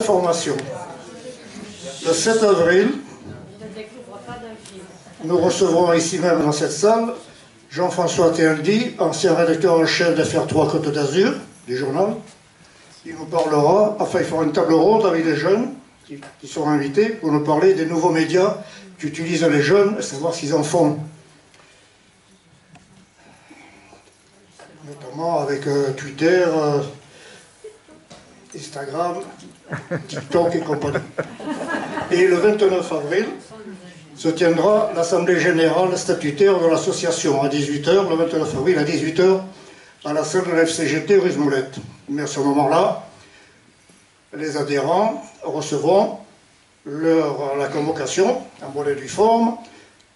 Information. Le 7 avril, nous recevrons ici même dans cette salle Jean-François Théaldi, ancien rédacteur en chef d'FR3 Côte d'Azur, du journal. Il nous parlera, enfin il fera une table ronde avec les jeunes qui seront invités pour nous parler des nouveaux médias qu'utilisent les jeunes et savoir s'ils en font. Notamment avec Twitter, Instagram, TikTok et compagnie. Et le 29 avril se tiendra l'Assemblée Générale statutaire de l'association à 18 h, le 29 avril à 18 h, à la salle de la FCGT rue Moulette. Mais à ce moment-là, les adhérents recevront la convocation en bonne et due forme,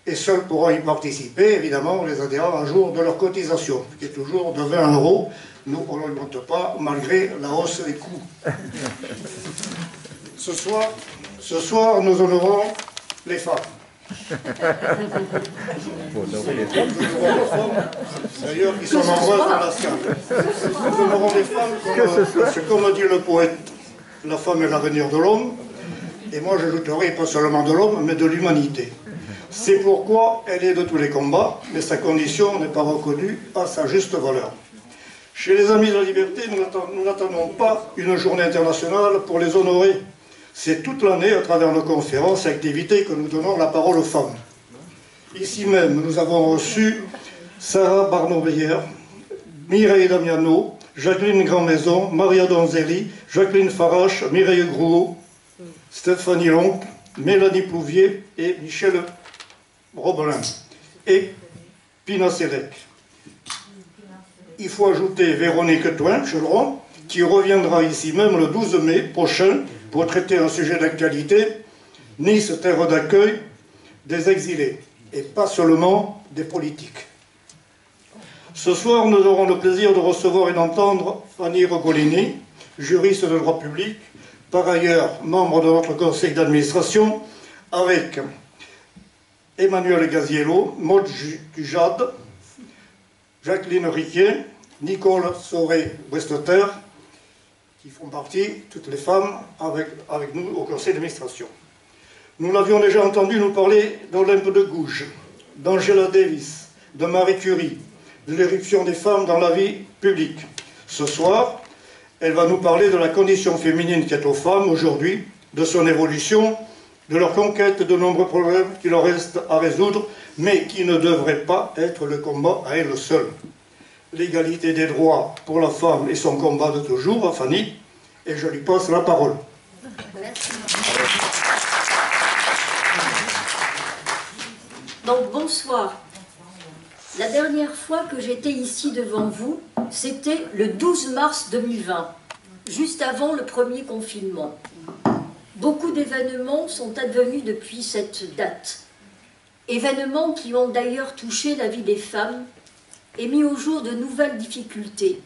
et seuls pourront y participer, évidemment, les adhérents un jour de leur cotisation, qui est toujours de 20 €. Nous, on ne monte pas, malgré la hausse des coûts. Ce soir, nous honorons les femmes. D'ailleurs, ils sont nombreuses dans la salle. Nous honorons les femmes, comme dit le poète, la femme est l'avenir de l'homme, et moi j'ajouterai pas seulement de l'homme, mais de l'humanité. C'est pourquoi elle est de tous les combats, mais sa condition n'est pas reconnue à sa juste valeur. Chez les Amis de la Liberté, nous n'attendons pas une journée internationale pour les honorer. C'est toute l'année, à travers nos conférences et activités, que nous donnons la parole aux femmes. Ici même, nous avons reçu Sarah Barnot-Beyer, Mireille Damiano, Jacqueline Grandmaison, Maria Donzelli, Jacqueline Farache, Mireille Grouot, Stéphanie Lonc, Mélanie Plouvier et Michel Robelin et Pina Selec. Il faut ajouter Véronique Toin-Cheleron, qui reviendra ici même le 12 mai prochain pour traiter un sujet d'actualité, Nice, terre d'accueil des exilés, et pas seulement des politiques. Ce soir, nous aurons le plaisir de recevoir et d'entendre Fanny Rogolini, juriste de droit public, par ailleurs membre de notre conseil d'administration, avec Emmanuel Gaziello, Maud Dujade, Jacqueline Riquier, Nicole Sauré-Westeter, qui font partie, toutes les femmes, avec nous au conseil d'administration. Nous l'avions déjà entendu nous parler d'Olympe de Gouges, d'Angela Davis, de Marie Curie, de l'éruption des femmes dans la vie publique. Ce soir, elle va nous parler de la condition féminine qui est aux femmes aujourd'hui, de son évolution, de leur conquête de nombreux problèmes qui leur restent à résoudre, mais qui ne devraient pas être le combat à elle seule. L'égalité des droits pour la femme et son combat de toujours, à Fanny, et je lui passe la parole. Merci. Donc bonsoir. La dernière fois que j'étais ici devant vous, c'était le 12 mars 2020, juste avant le premier confinement. Beaucoup d'événements sont advenus depuis cette date. Événements qui ont d'ailleurs touché la vie des femmes et mis au jour de nouvelles difficultés,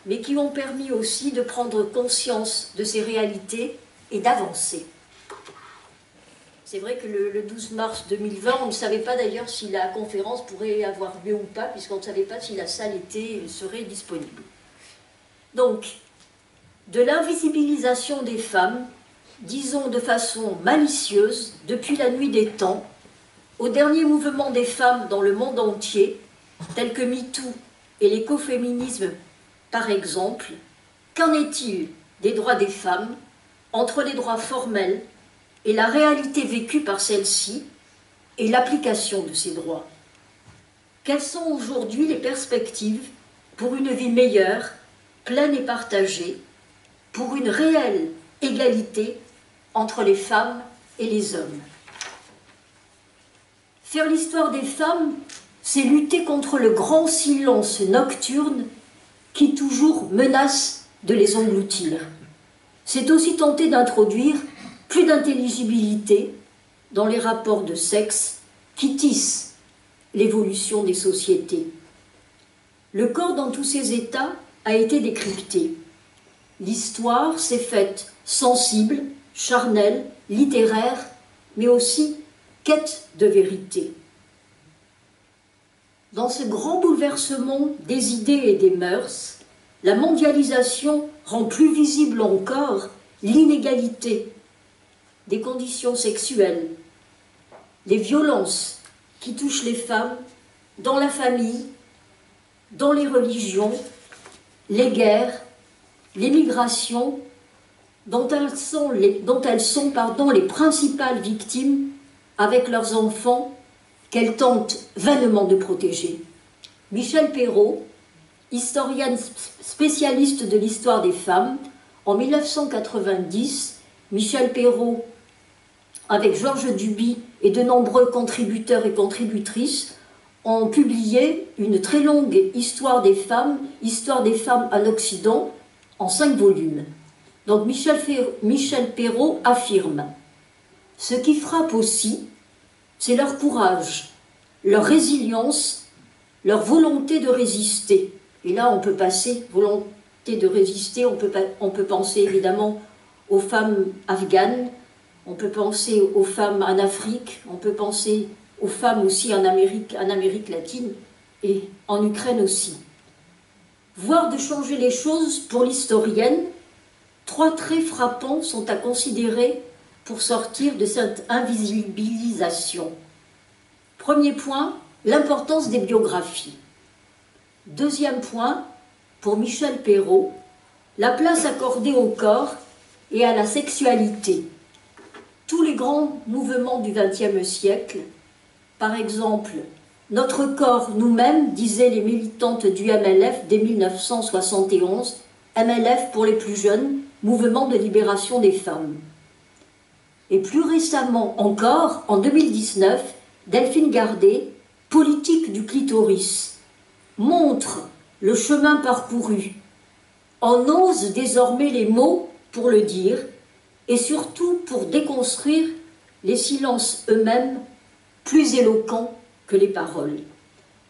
mais qui ont permis aussi de prendre conscience de ces réalités et d'avancer. C'est vrai que le 12 mars 2020, on ne savait pas d'ailleurs si la conférence pourrait avoir lieu ou pas, puisqu'on ne savait pas si la salle serait disponible. Donc, de l'invisibilisation des femmes, disons de façon malicieuse, depuis la nuit des temps, au dernier mouvement des femmes dans le monde entier, tels que MeToo et l'écoféminisme par exemple, qu'en est-il des droits des femmes entre les droits formels et la réalité vécue par celles-ci et l'application de ces droits? Quelles sont aujourd'hui les perspectives pour une vie meilleure, pleine et partagée, pour une réelle égalité entre les femmes et les hommes? Faire l'histoire des femmes, c'est lutter contre le grand silence nocturne qui toujours menace de les engloutir. C'est aussi tenter d'introduire plus d'intelligibilité dans les rapports de sexe qui tissent l'évolution des sociétés. Le corps dans tous ses états a été décrypté. L'histoire s'est faite sensible, charnelle, littéraire, mais aussi quête de vérité. Dans ce grand bouleversement des idées et des mœurs, la mondialisation rend plus visible encore l'inégalité des conditions sexuelles, les violences qui touchent les femmes dans la famille, dans les religions, les guerres, les migrations, dont elles sont les principales victimes avec leurs enfants qu'elles tentent vainement de protéger. Michel Perrault, historienne spécialiste de l'histoire des femmes, en 1990, Michel Perrault, avec Georges Duby et de nombreux contributeurs et contributrices, ont publié une très longue histoire des femmes en Occident, en 5 volumes. Donc Michel Perrault affirme: ce qui frappe aussi, c'est leur courage, leur résilience, leur volonté de résister. Et là, on peut passer, volonté de résister, on peut penser évidemment aux femmes afghanes, on peut penser aux femmes en Afrique, on peut penser aux femmes aussi en Amérique latine et en Ukraine aussi. Voire de changer les choses pour l'historienne, 3 traits frappants sont à considérer pour sortir de cette invisibilisation. Premier point, l'importance des biographies. Deuxième point, pour Michel Perrault, la place accordée au corps et à la sexualité. Tous les grands mouvements du XXe siècle, par exemple, notre corps, nous-mêmes, disaient les militantes du MLF dès 1971, MLF pour les plus jeunes, mouvement de libération des femmes. Et plus récemment encore, en 2019, Delphine Gardé, politique du clitoris, montre le chemin parcouru. On ose désormais les mots pour le dire, et surtout pour déconstruire les silences eux-mêmes plus éloquents que les paroles.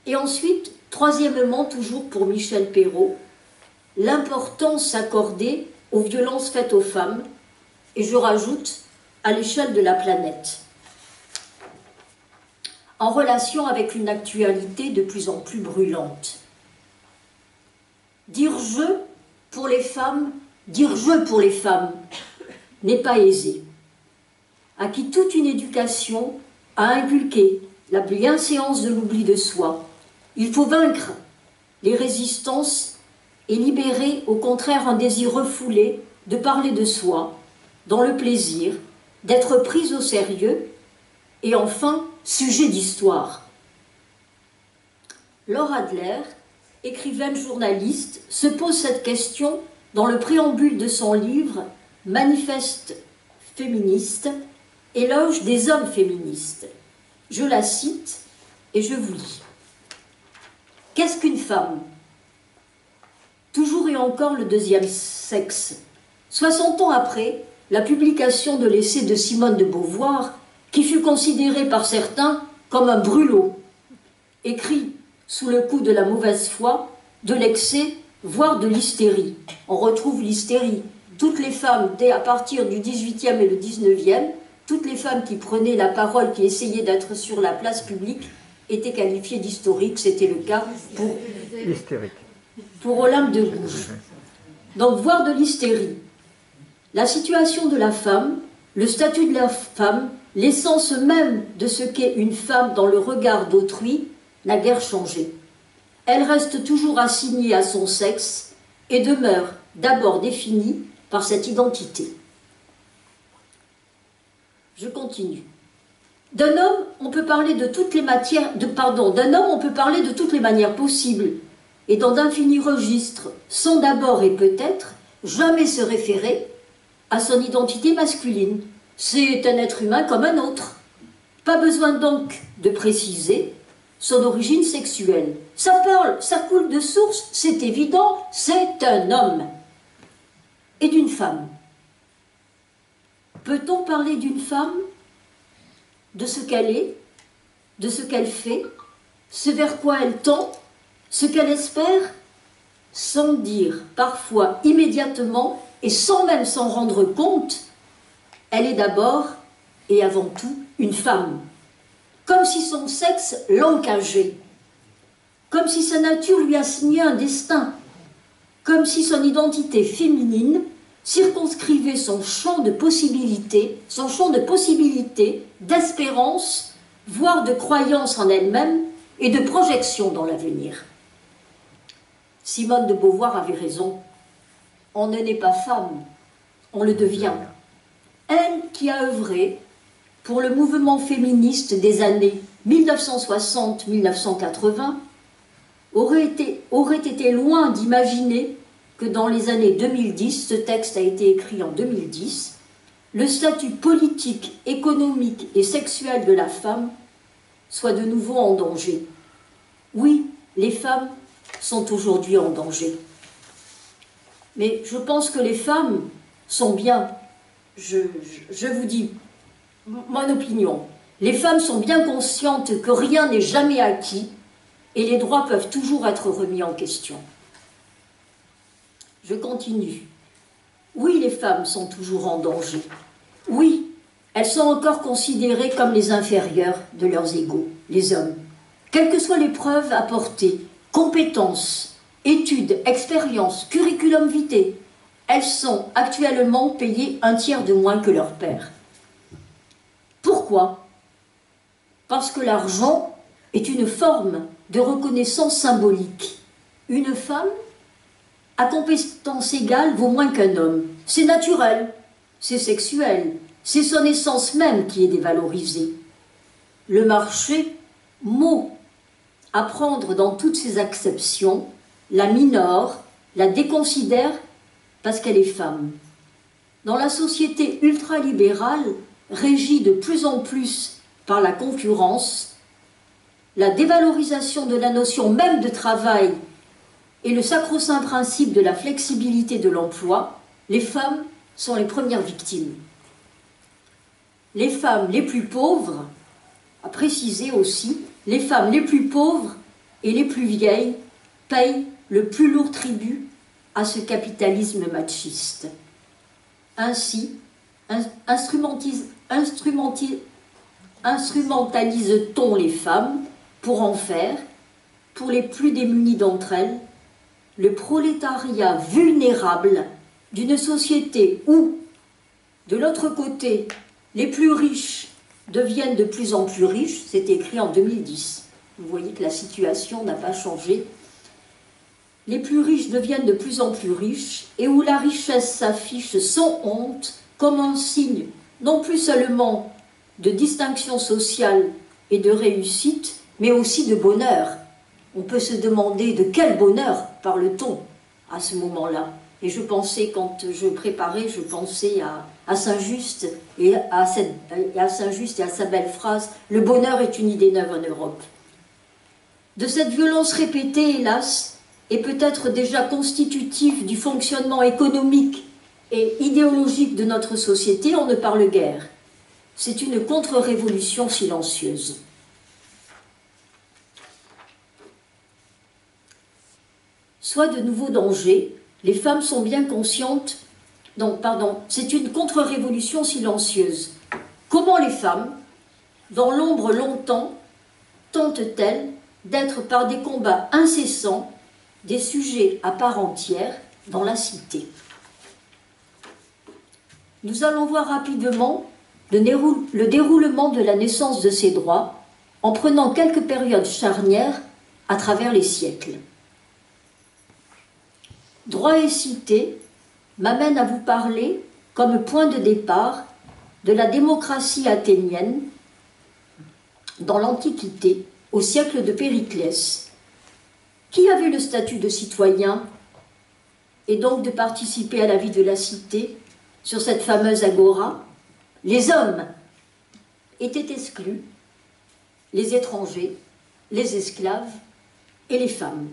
Et ensuite, troisièmement, toujours pour Michel Perrault, l'importance accordée aux violences faites aux femmes, et je rajoute, à l'échelle de la planète, en relation avec une actualité de plus en plus brûlante. Dire je pour les femmes n'est pas aisé. À qui toute une éducation a inculqué la bienséance de l'oubli de soi, il faut vaincre les résistances et libérer au contraire un désir refoulé de parler de soi, dans le plaisir, d'être prise au sérieux et enfin sujet d'histoire. Laure Adler, écrivaine journaliste, se pose cette question dans le préambule de son livre « Manifeste féministe, éloge des hommes féministes ». Je la cite et je vous lis. Qu'est-ce qu'une femme? Toujours et encore le deuxième sexe. 60 ans après la publication de l'essai de Simone de Beauvoir, qui fut considéré par certains comme un brûlot, écrit sous le coup de la mauvaise foi, de l'excès, voire de l'hystérie. On retrouve l'hystérie. Toutes les femmes, dès à partir du 18e et le 19e, toutes les femmes qui prenaient la parole, qui essayaient d'être sur la place publique, étaient qualifiées d'historiques. C'était le cas pour Olympe de Gouges. Donc, voir de l'hystérie. La situation de la femme, le statut de la femme, l'essence même de ce qu'est une femme dans le regard d'autrui, n'a guère changé. Elle reste toujours assignée à son sexe et demeure d'abord définie par cette identité. Je continue. D'un homme, on peut parler de toutes les manières possibles et dans d'infinis registres, sans d'abord et peut-être jamais se référer à son identité masculine. C'est un être humain comme un autre. Pas besoin donc de préciser son origine sexuelle. Ça parle, ça coule de source, c'est évident, c'est un homme. Et d'une femme. Peut-on parler d'une femme, de ce qu'elle est, de ce qu'elle fait, ce vers quoi elle tend, ce qu'elle espère, sans dire parfois immédiatement et sans même s'en rendre compte, elle est d'abord et avant tout une femme, comme si son sexe l'encageait, comme si sa nature lui assignait un destin, comme si son identité féminine circonscrivait son champ de possibilités, d'espérance, voire de croyance en elle-même et de projection dans l'avenir. Simone de Beauvoir avait raison. On ne naît pas femme, on le devient. Elle qui a œuvré pour le mouvement féministe des années 1960-1980 aurait été loin d'imaginer que dans les années 2010, ce texte a été écrit en 2010, le statut politique, économique et sexuel de la femme soit de nouveau en danger. Oui, les femmes sont aujourd'hui en danger. Mais je pense que les femmes sont bien, je vous dis mon opinion, les femmes sont bien conscientes que rien n'est jamais acquis et les droits peuvent toujours être remis en question. Je continue. Oui, les femmes sont toujours en danger. Oui, elles sont encore considérées comme les inférieures de leurs égaux, les hommes. Quelles que soient les preuves apportées, compétences, études, expériences, curriculum vitae, elles sont actuellement payées un tiers de moins que leur père. Pourquoi? Parce que l'argent est une forme de reconnaissance symbolique. Une femme, à compétence égale, vaut moins qu'un homme. C'est naturel, c'est sexuel, c'est son essence même qui est dévalorisée. Le marché, mot à prendre dans toutes ses acceptions, la minore, la déconsidère parce qu'elle est femme. Dans la société ultralibérale, régie de plus en plus par la concurrence, la dévalorisation de la notion même de travail et le sacro-saint principe de la flexibilité de l'emploi, les femmes sont les premières victimes. Les femmes les plus pauvres, à préciser aussi, les femmes les plus pauvres et les plus vieilles payent le plus lourd tribut à ce capitalisme machiste. Ainsi, instrumentalise-t-on les femmes pour en faire, pour les plus démunies d'entre elles, le prolétariat vulnérable d'une société où, de l'autre côté, les plus riches deviennent de plus en plus riches, c'est écrit en 2010. Vous voyez que la situation n'a pas changé. Les plus riches deviennent de plus en plus riches et où la richesse s'affiche sans honte comme un signe non plus seulement de distinction sociale et de réussite, mais aussi de bonheur. On peut se demander de quel bonheur parle-t-on à ce moment-là. Et je pensais, quand je préparais, je pensais à Saint-Just et à sa belle phrase « Le bonheur est une idée neuve en Europe ». De cette violence répétée, hélas, est peut-être déjà constitutive du fonctionnement économique et idéologique de notre société, on ne parle guère. C'est une contre-révolution silencieuse. Soit de nouveaux dangers, les femmes sont bien conscientes, c'est une contre-révolution silencieuse. Comment les femmes, dans l'ombre longtemps, tentent-elles d'être par des combats incessants des sujets à part entière dans la cité? Nous allons voir rapidement le déroulement de la naissance de ces droits en prenant quelques périodes charnières à travers les siècles. Droit et cité m'amène à vous parler, comme point de départ, de la démocratie athénienne dans l'Antiquité, au siècle de Périclès. Qui avait le statut de citoyen et donc de participer à la vie de la cité sur cette fameuse agora? Les hommes étaient exclus, les étrangers, les esclaves et les femmes.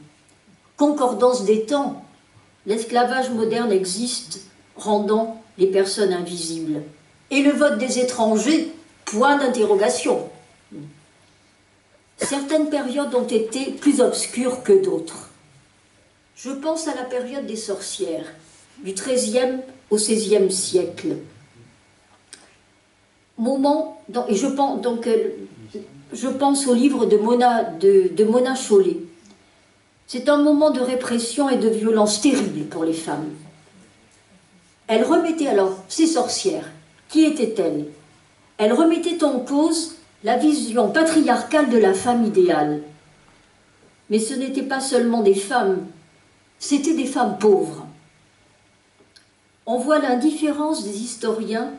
Concordance des temps, l'esclavage moderne existe, rendant les personnes invisibles. Et le vote des étrangers, point d'interrogation. Certaines périodes ont été plus obscures que d'autres. Je pense à la période des sorcières, du XIIIe au XVIe siècle. Je pense au livre de Mona Chollet. C'est un moment de répression et de violence terrible pour les femmes. Elle remettait alors, ces sorcières, qui étaient-elles? Elle remettait en cause la vision patriarcale de la femme idéale. Mais ce n'étaient pas seulement des femmes, c'étaient des femmes pauvres. On voit l'indifférence des historiens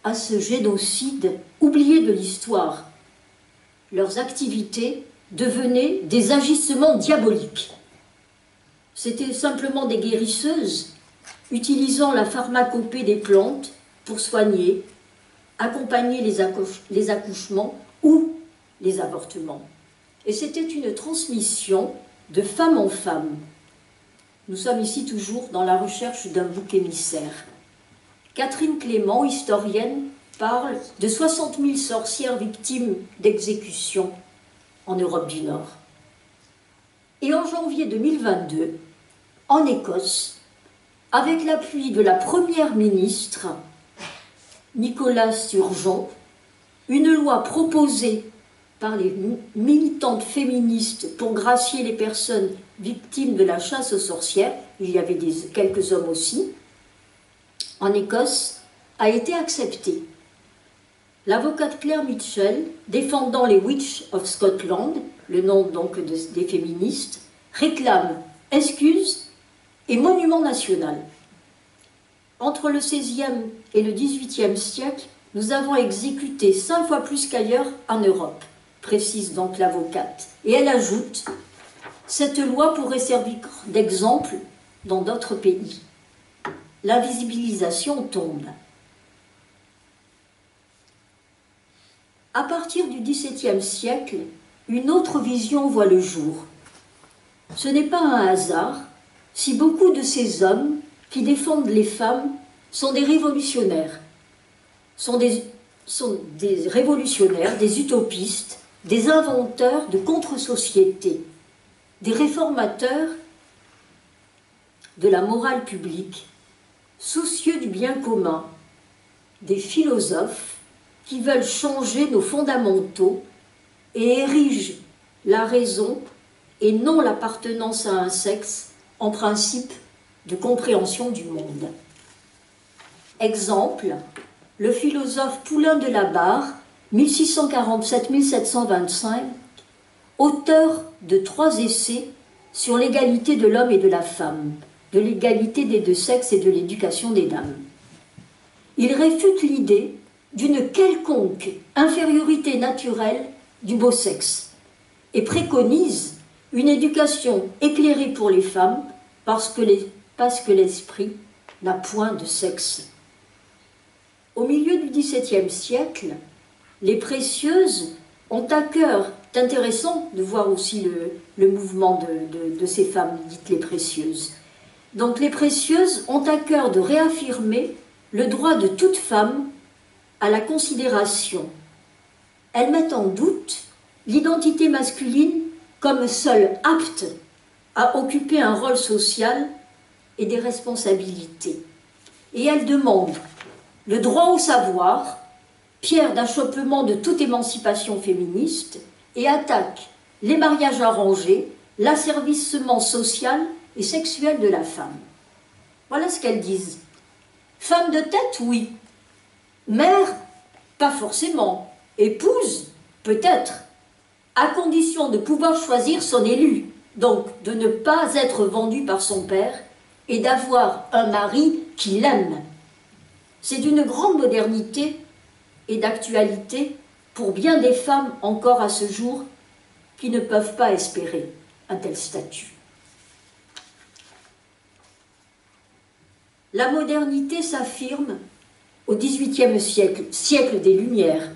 à ce génocide oublié de l'histoire. Leurs activités devenaient des agissements diaboliques. C'étaient simplement des guérisseuses utilisant la pharmacopée des plantes pour soigner, accompagner les accouchements ou les avortements. Et c'était une transmission de femme en femme. Nous sommes ici toujours dans la recherche d'un bouc émissaire. Catherine Clément, historienne, parle de 60 000 sorcières victimes d'exécution en Europe du Nord. Et en janvier 2022, en Écosse, avec l'appui de la première ministre, Nicolas Sturgeon, une loi proposée par les militantes féministes pour gracier les personnes victimes de la chasse aux sorcières, il y avait quelques hommes aussi, en Écosse, a été acceptée. L'avocate Claire Mitchell, défendant les Witch of Scotland, le nom donc des féministes, réclame excuses et monument national. Entre le XVIe et le XVIIIe siècle, nous avons exécuté 5 fois plus qu'ailleurs en Europe, précise donc l'avocate. Et elle ajoute, cette loi pourrait servir d'exemple dans d'autres pays. L'invisibilisation tombe. À partir du XVIIe siècle, une autre vision voit le jour. Ce n'est pas un hasard si beaucoup de ces hommes qui défendent les femmes sont des révolutionnaires, sont des révolutionnaires, des utopistes, des inventeurs de contre-sociétés, des réformateurs de la morale publique, soucieux du bien commun, des philosophes qui veulent changer nos fondamentaux et érigent la raison et non l'appartenance à un sexe en principe de compréhension du monde. Exemple, le philosophe Poulain de la Barre, 1647-1725, auteur de 3 essais sur l'égalité de l'homme et de la femme, de l'égalité des deux sexes et de l'éducation des dames. Il réfute l'idée d'une quelconque infériorité naturelle du beau sexe et préconise une éducation éclairée pour les femmes parce que l'esprit n'a point de sexe. Au milieu du XVIIe siècle, les précieuses ont à cœur, c'est intéressant de voir aussi le mouvement de ces femmes dites les précieuses. Donc les précieuses ont à cœur de réaffirmer le droit de toute femme à la considération. Elles mettent en doute l'identité masculine comme seule apte à occuper un rôle social et des responsabilités. Et elles demandent le droit au savoir, pierre d'achoppement de toute émancipation féministe, et attaquent les mariages arrangés, l'asservissement social et sexuel de la femme. Voilà ce qu'elles disent. Femme de tête, oui. Mère, pas forcément. Épouse, peut-être, à condition de pouvoir choisir son élu, donc de ne pas être vendue par son père et d'avoir un mari qui l'aime. C'est d'une grande modernité et d'actualité pour bien des femmes encore à ce jour qui ne peuvent pas espérer un tel statut. La modernité s'affirme au XVIIIe siècle, siècle des Lumières.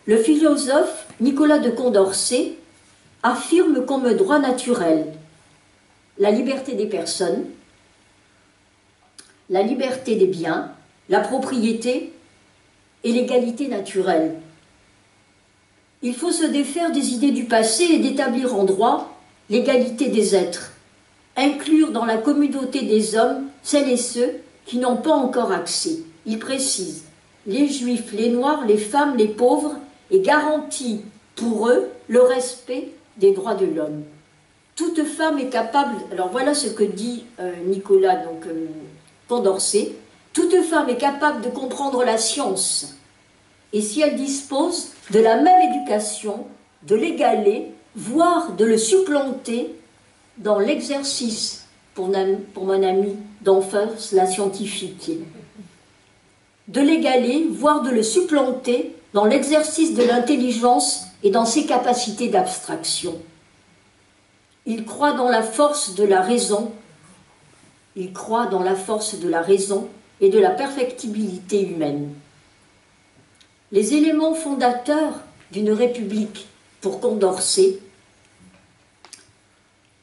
Le philosophe Nicolas de Condorcet affirme comme droit naturel la liberté des personnes, la liberté des biens, la propriété et l'égalité naturelle. Il faut se défaire des idées du passé et d'établir en droit l'égalité des êtres, inclure dans la communauté des hommes celles et ceux qui n'ont pas encore accès. Il précise les juifs, les noirs, les femmes, les pauvres, et garantit pour eux le respect des droits de l'homme. Toute femme est capable, alors voilà ce que dit Nicolas Condorcet, Toute femme est capable de comprendre la science, et si elle dispose de la même éducation, de l'égaler, voire de le supplanter dans l'exercice, pour mon ami d'enfance, la scientifique, de l'égaler, voire de le supplanter dans l'exercice de l'intelligence et dans ses capacités d'abstraction. Il croit dans la force de la raison, il croit dans la force de la raison et de la perfectibilité humaine. Les éléments fondateurs d'une république pour Condorcet,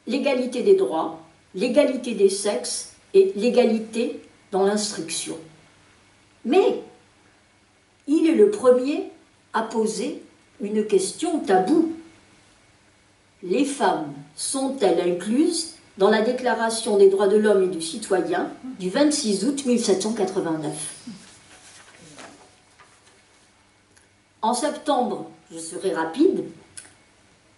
l'égalité des droits, l'égalité des sexes et l'égalité dans l'instruction. Mais il est le premier à poser une question taboue. Les femmes sont-elles incluses dans la Déclaration des droits de l'homme et du citoyen du 26 août 1789 ? En septembre, je serai rapide,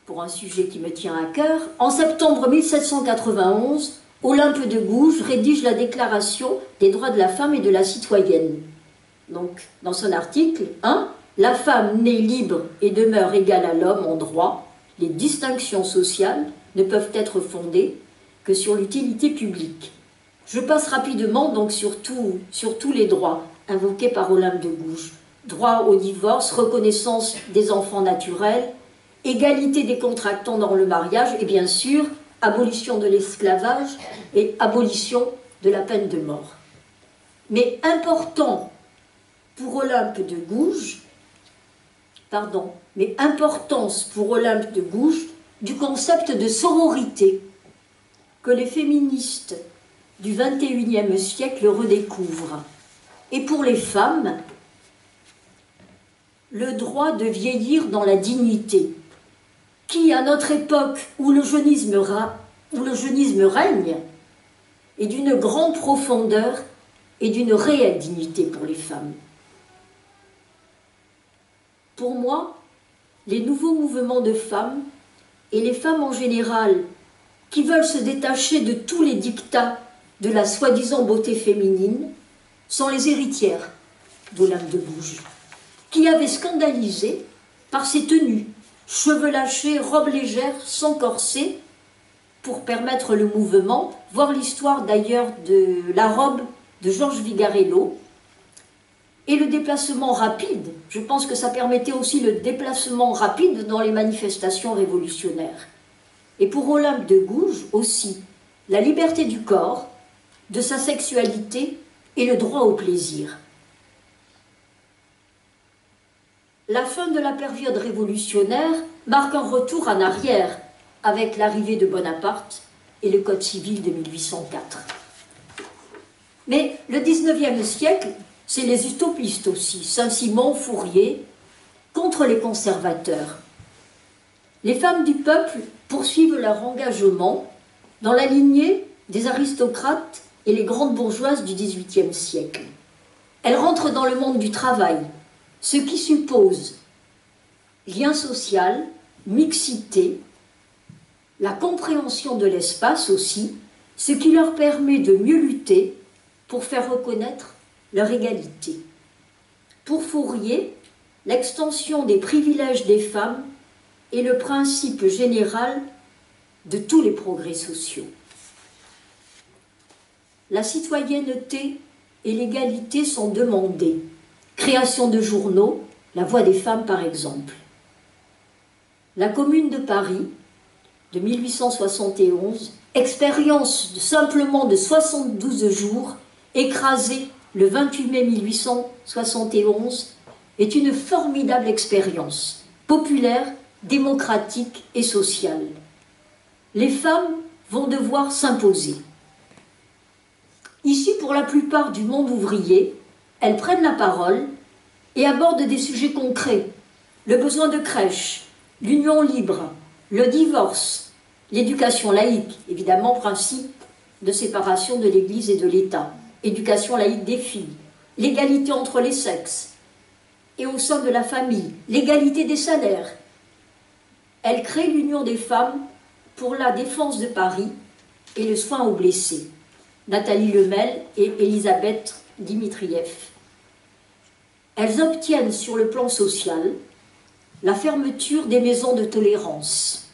pour un sujet qui me tient à cœur, en septembre 1791, Olympe de Gouges rédige la Déclaration des droits de la femme et de la citoyenne. Donc, dans son article 1, la femme née libre et demeure égale à l'homme en droit, les distinctions sociales ne peuvent être fondées que sur l'utilité publique. Je passe rapidement donc sur tous les droits invoqués par Olympe de Gouges. Droit au divorce, reconnaissance des enfants naturels, égalité des contractants dans le mariage et bien sûr, abolition de l'esclavage et abolition de la peine de mort. Mais important pour Olympe de Gouges, mais importance pour Olympe de Gouges du concept de sororité que les féministes du XXIe siècle redécouvrent. Et pour les femmes, le droit de vieillir dans la dignité, qui, à notre époque où le jeunisme règne, est d'une grande profondeur et d'une réelle dignité pour les femmes. Pour moi, les nouveaux mouvements de femmes, et les femmes en général, qui veulent se détacher de tous les dictats de la soi-disant beauté féminine, sont les héritières d'Olympe de Gouges, qui avait scandalisé par ses tenues, cheveux lâchés, robes légères, sans corset, pour permettre le mouvement, voir l'histoire d'ailleurs de la robe de Georges Vigarello, et le déplacement rapide. Je pense que ça permettait aussi le déplacement rapide dans les manifestations révolutionnaires. Et pour Olympe de Gouges aussi, la liberté du corps, de sa sexualité et le droit au plaisir. La fin de la période révolutionnaire marque un retour en arrière avec l'arrivée de Bonaparte et le Code civil de 1804. Mais le XIXe siècle, c'est les utopistes aussi, Saint-Simon, Fourier, contre les conservateurs. Les femmes du peuple poursuivent leur engagement dans la lignée des aristocrates et les grandes bourgeoises du XVIIIe siècle. Elles rentrent dans le monde du travail, ce qui suppose lien social, mixité, la compréhension de l'espace aussi, ce qui leur permet de mieux lutter pour faire reconnaître leur égalité. Pour Fourier, l'extension des privilèges des femmes est le principe général de tous les progrès sociaux. La citoyenneté et l'égalité sont demandées. Création de journaux, La Voix des femmes par exemple. La Commune de Paris, de 1871, expérience simplement de 72 jours, écrasée le 28 mai 1871, est une formidable expérience, populaire, démocratique et sociale. Les femmes vont devoir s'imposer. Ici, pour la plupart du monde ouvrier, elles prennent la parole et abordent des sujets concrets, le besoin de crèche, l'union libre, le divorce, l'éducation laïque, évidemment principe de séparation de l'Église et de l'État, éducation laïque des filles, l'égalité entre les sexes et au sein de la famille, l'égalité des salaires. Elle crée l'Union des femmes pour la défense de Paris et le soin aux blessés. Nathalie Lemel et Elisabeth Dimitriev. Elles obtiennent sur le plan social la fermeture des maisons de tolérance,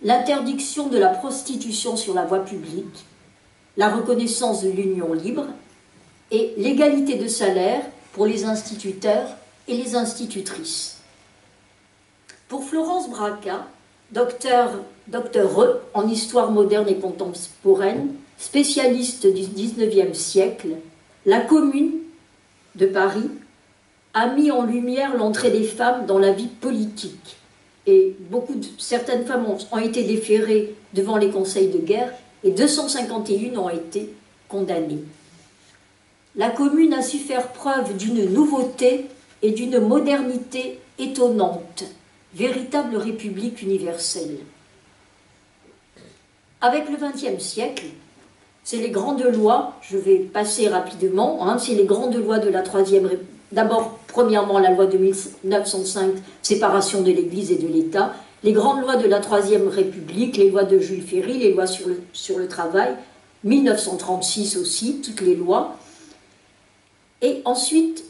l'interdiction de la prostitution sur la voie publique, la reconnaissance de l'union libre et l'égalité de salaire pour les instituteurs et les institutrices. Pour Florence Braca, docteure en histoire moderne et contemporaine, spécialiste du XIXe siècle, la Commune de Paris a mis en lumière l'entrée des femmes dans la vie politique. Et certaines femmes ont été déférées devant les conseils de guerre et 251 ont été condamnées. La Commune a su faire preuve d'une nouveauté et d'une modernité étonnante, véritable république universelle. Avec le XXe siècle, c'est les grandes lois, je vais passer rapidement, c'est les grandes lois de la Troisième République. D'abord, premièrement, la loi de 1905, séparation de l'Église et de l'État, les grandes lois de la Troisième République, les lois de Jules Ferry, les lois sur le travail, 1936 aussi, toutes les lois. Et ensuite,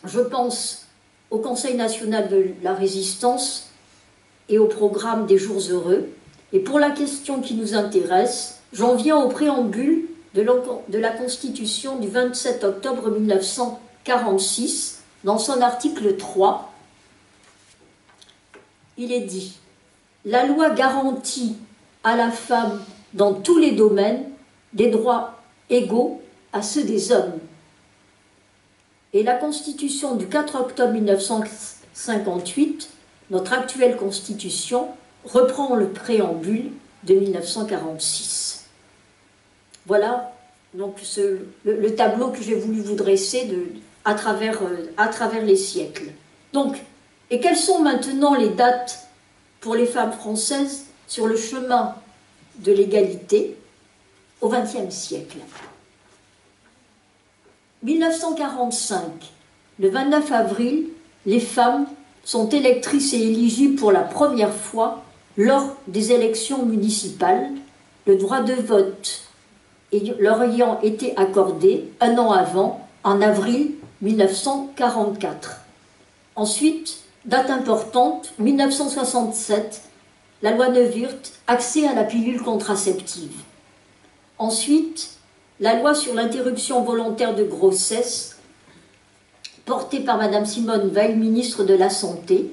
je pense au Conseil national de la résistance et au programme des jours heureux. Et pour la question qui nous intéresse, j'en viens au préambule de la Constitution du 27 octobre 1946, dans son article 3, il est dit « La loi garantit à la femme dans tous les domaines des droits égaux à ceux des hommes. » Et la Constitution du 4 octobre 1958, notre actuelle Constitution, reprend le préambule de 1946. Voilà donc le tableau que j'ai voulu vous dresser à travers les siècles. Donc, et quelles sont maintenant les dates pour les femmes françaises sur le chemin de l'égalité au XXe siècle? 1945, le 29 avril, les femmes sont électrices et éligibles pour la première fois lors des élections municipales, le droit de vote leur ayant été accordé un an avant, en avril 1944. Ensuite, date importante, 1967, la loi Neuwirth, accès à la pilule contraceptive. Ensuite, la loi sur l'interruption volontaire de grossesse, portée par Madame Simone Veil, ministre de la Santé,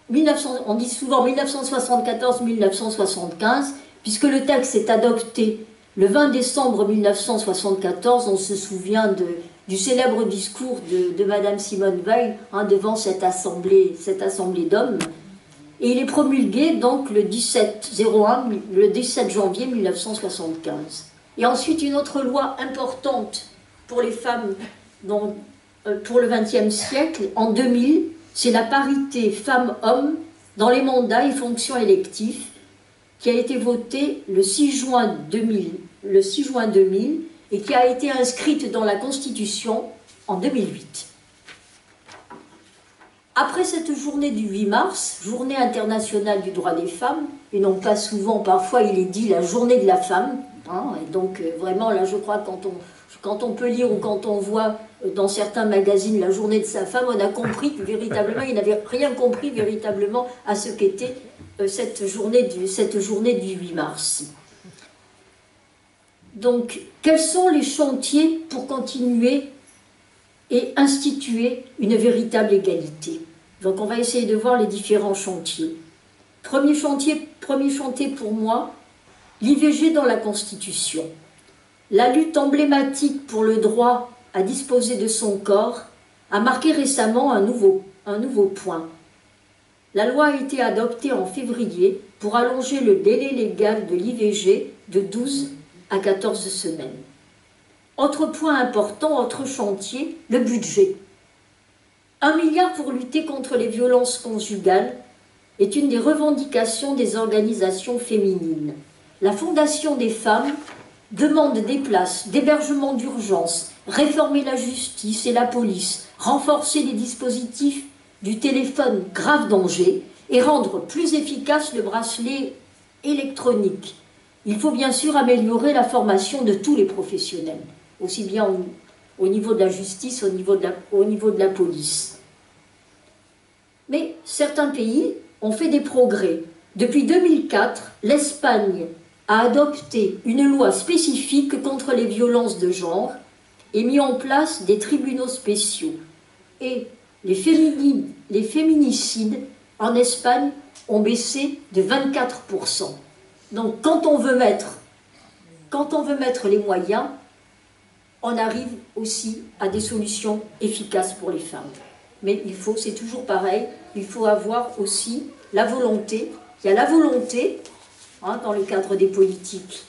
on dit souvent 1974-1975, puisque le texte est adopté le 20 décembre 1974, on se souvient du célèbre discours de Madame Simone Veil devant cette assemblée d'hommes, et il est promulgué donc le 17 janvier 1975. Et ensuite une autre loi importante pour les femmes pour le XXe siècle, en 2000, c'est la parité femmes-hommes dans les mandats et fonctions électives, qui a été votée le 6 juin 2000 et qui a été inscrite dans la Constitution en 2008. Après cette journée du 8 mars, journée internationale du droit des femmes, et non pas souvent, parfois il est dit la journée de la femme, et donc vraiment là je crois quand on peut lire ou quand on voit dans certains magazines la journée de sa femme, on a compris que véritablement, il n'avait rien compris véritablement à ce qu'était cette journée du 8 mars. Donc, quels sont les chantiers pour continuer et instituer une véritable égalité? Donc, on va essayer de voir les différents chantiers. Premier chantier pour moi, l'IVG dans la Constitution. La lutte emblématique pour le droit à disposer de son corps a marqué récemment un nouveau point. La loi a été adoptée en février pour allonger le délai légal de l'IVG de 12 à 14 semaines. Autre point important, autre chantier, le budget. 1 milliard pour lutter contre les violences conjugales est une des revendications des organisations féminines. La Fondation des femmes demande des places d'hébergement d'urgence, réformer la justice et la police, renforcer les dispositifs du téléphone grave danger et rendre plus efficace le bracelet électronique. Il faut bien sûr améliorer la formation de tous les professionnels. aussi bien au niveau de la justice, au niveau de la police. Mais certains pays ont fait des progrès. Depuis 2004, l'Espagne a adopté une loi spécifique contre les violences de genre et mis en place des tribunaux spéciaux. Et les féminicides en Espagne ont baissé de 24%. Donc quand on veut mettre les moyens, on arrive aussi à des solutions efficaces pour les femmes. Mais c'est toujours pareil, il faut avoir aussi la volonté. Il y a la volonté, dans le cadre des politiques,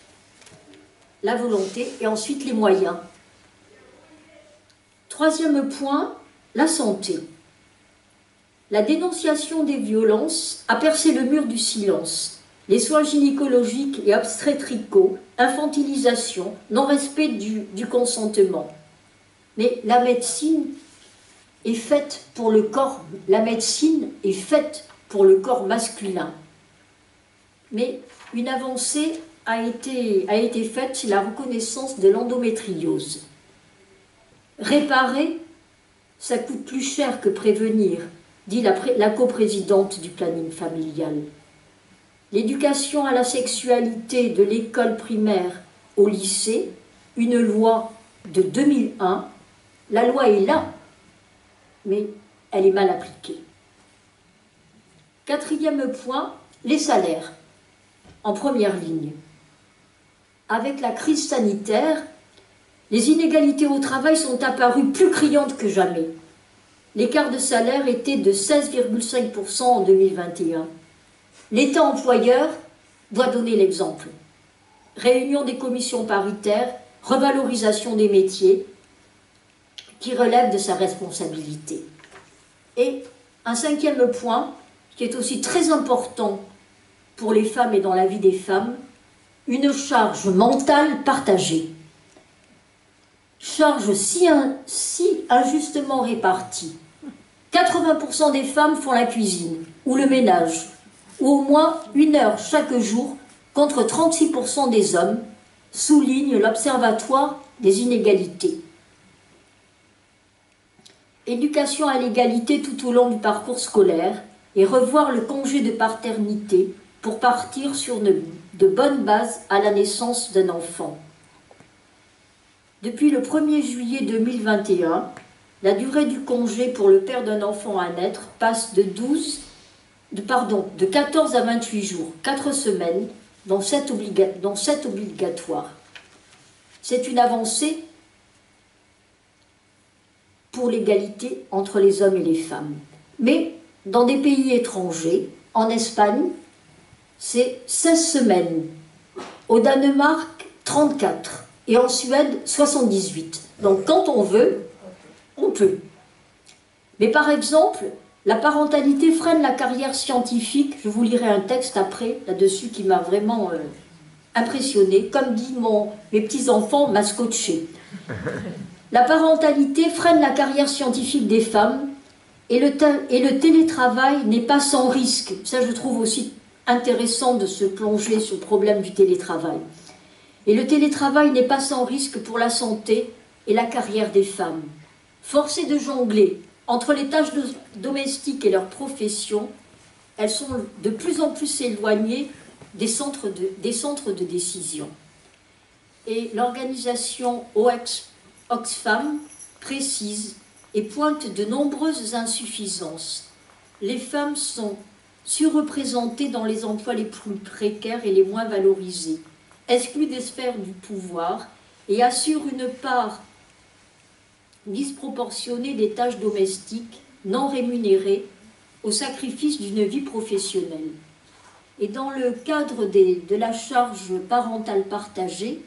la volonté, et ensuite les moyens. Troisième point, la santé. La dénonciation des violences a percé le mur du silence. Les soins gynécologiques et obstétricaux, infantilisation, non-respect du consentement. Mais la médecine est faite pour le corps. La médecine est faite pour le corps masculin. Mais une avancée a été faite, c'est la reconnaissance de l'endométriose. Réparer, ça coûte plus cher que prévenir, dit la coprésidente du planning familial. L'éducation à la sexualité de l'école primaire au lycée, une loi de 2001, la loi est là, mais elle est mal appliquée. Quatrième point, les salaires, en première ligne. Avec la crise sanitaire, les inégalités au travail sont apparues plus criantes que jamais. L'écart de salaire était de 16,5% en 2021. L'État employeur doit donner l'exemple. Réunion des commissions paritaires, revalorisation des métiers qui relèvent de sa responsabilité. Et un cinquième point, qui est aussi très important pour les femmes et dans la vie des femmes, une charge mentale partagée. Charge si injustement répartie. 80% des femmes font la cuisine ou le ménage, ou au moins 1 heure chaque jour, contre 36% des hommes, souligne l'Observatoire des inégalités. Éducation à l'égalité tout au long du parcours scolaire et revoir le congé de paternité pour partir sur de bonnes bases à la naissance d'un enfant. Depuis le 1er juillet 2021, la durée du congé pour le père d'un enfant à naître passe de 14 à 28 jours, 4 semaines, dont 7 obligatoires. C'est une avancée pour l'égalité entre les hommes et les femmes. Mais dans des pays étrangers, en Espagne, c'est 16 semaines. Au Danemark, 34. Et en Suède, 78. Donc quand on veut, on peut. Mais par exemple, la parentalité freine la carrière scientifique. Je vous lirai un texte après, là-dessus, qui m'a vraiment impressionné. Comme dit mes petits-enfants, m'a scotché. La parentalité freine la carrière scientifique des femmes et le télétravail n'est pas sans risque. Ça, je trouve aussi intéressant de se plonger sur le problème du télétravail. Et le télétravail n'est pas sans risque pour la santé et la carrière des femmes. Forcées de jongler entre les tâches domestiques et leur profession, elles sont de plus en plus éloignées des centres de décision. Et l'organisation Oxfam précise et pointe de nombreuses insuffisances. Les femmes sont surreprésentées dans les emplois les plus précaires et les moins valorisés, exclues des sphères du pouvoir et assurent une part disproportionnée des tâches domestiques non rémunérées au sacrifice d'une vie professionnelle. Et dans le cadre de la charge parentale partagée,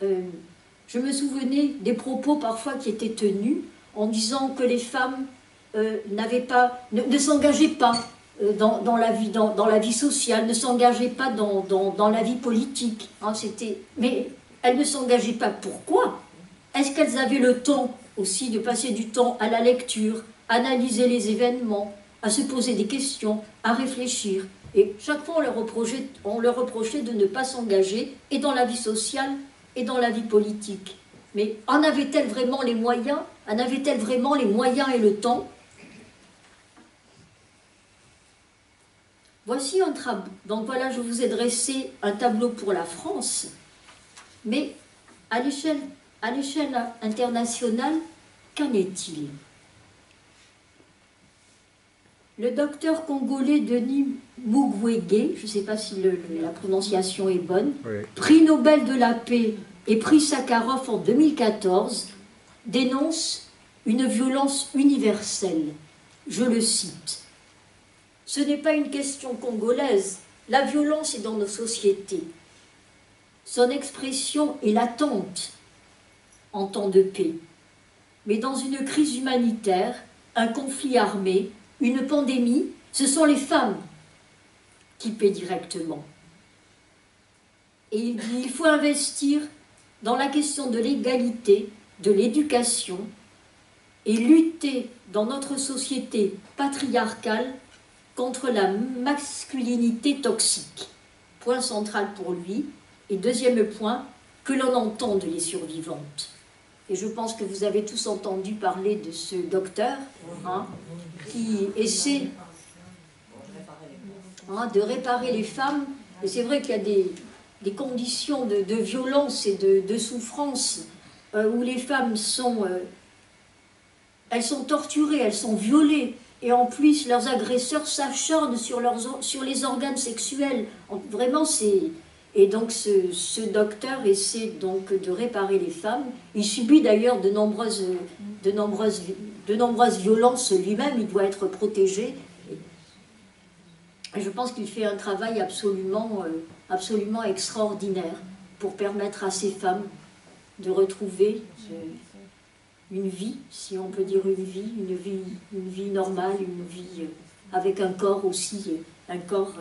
je me souvenais des propos parfois qui étaient tenus en disant que les femmes ne s'engageaient pas dans la vie sociale, ne s'engageaient pas dans la vie politique. Mais elles ne s'engageaient pas. Pourquoi? Est-ce qu'elles avaient le temps aussi de passer du temps à la lecture, à analyser les événements, à se poser des questions, à réfléchir? Et chaque fois, on leur reprochait de ne pas s'engager et dans la vie sociale et dans la vie politique. Mais en avait-elle vraiment les moyens? En avait-elle vraiment les moyens et le temps? Voici un tableau. Donc voilà, je vous ai dressé un tableau pour la France, mais à l'échelle internationale, qu'en est-il? Le docteur congolais Denis Mukwege, je ne sais pas si la prononciation est bonne, oui, prix Nobel de la paix et prix Sakharov en 2014, dénonce une violence universelle. Je le cite. Ce n'est pas une question congolaise, la violence est dans nos sociétés. Son expression est latente en temps de paix. Mais dans une crise humanitaire, un conflit armé, une pandémie, ce sont les femmes qui paient directement. Et il dit il faut investir dans la question de l'égalité, de l'éducation, et lutter dans notre société patriarcale contre la masculinité toxique. Point central pour lui. Et deuxième point, que l'on entende les survivantes. Et je pense que vous avez tous entendu parler de ce docteur qui essaie de réparer les femmes. Et c'est vrai qu'il y a des conditions de violence et de souffrance où les femmes sont torturées, elles sont violées. Et en plus, leurs agresseurs s'acharnent sur les organes sexuels. Vraiment, c'est... Et donc, ce docteur essaie donc de réparer les femmes. Il subit d'ailleurs de nombreuses violences lui-même. Il doit être protégé. Et je pense qu'il fait un travail absolument extraordinaire pour permettre à ces femmes de retrouver une vie, si on peut dire une vie normale, une vie avec un corps aussi, un corps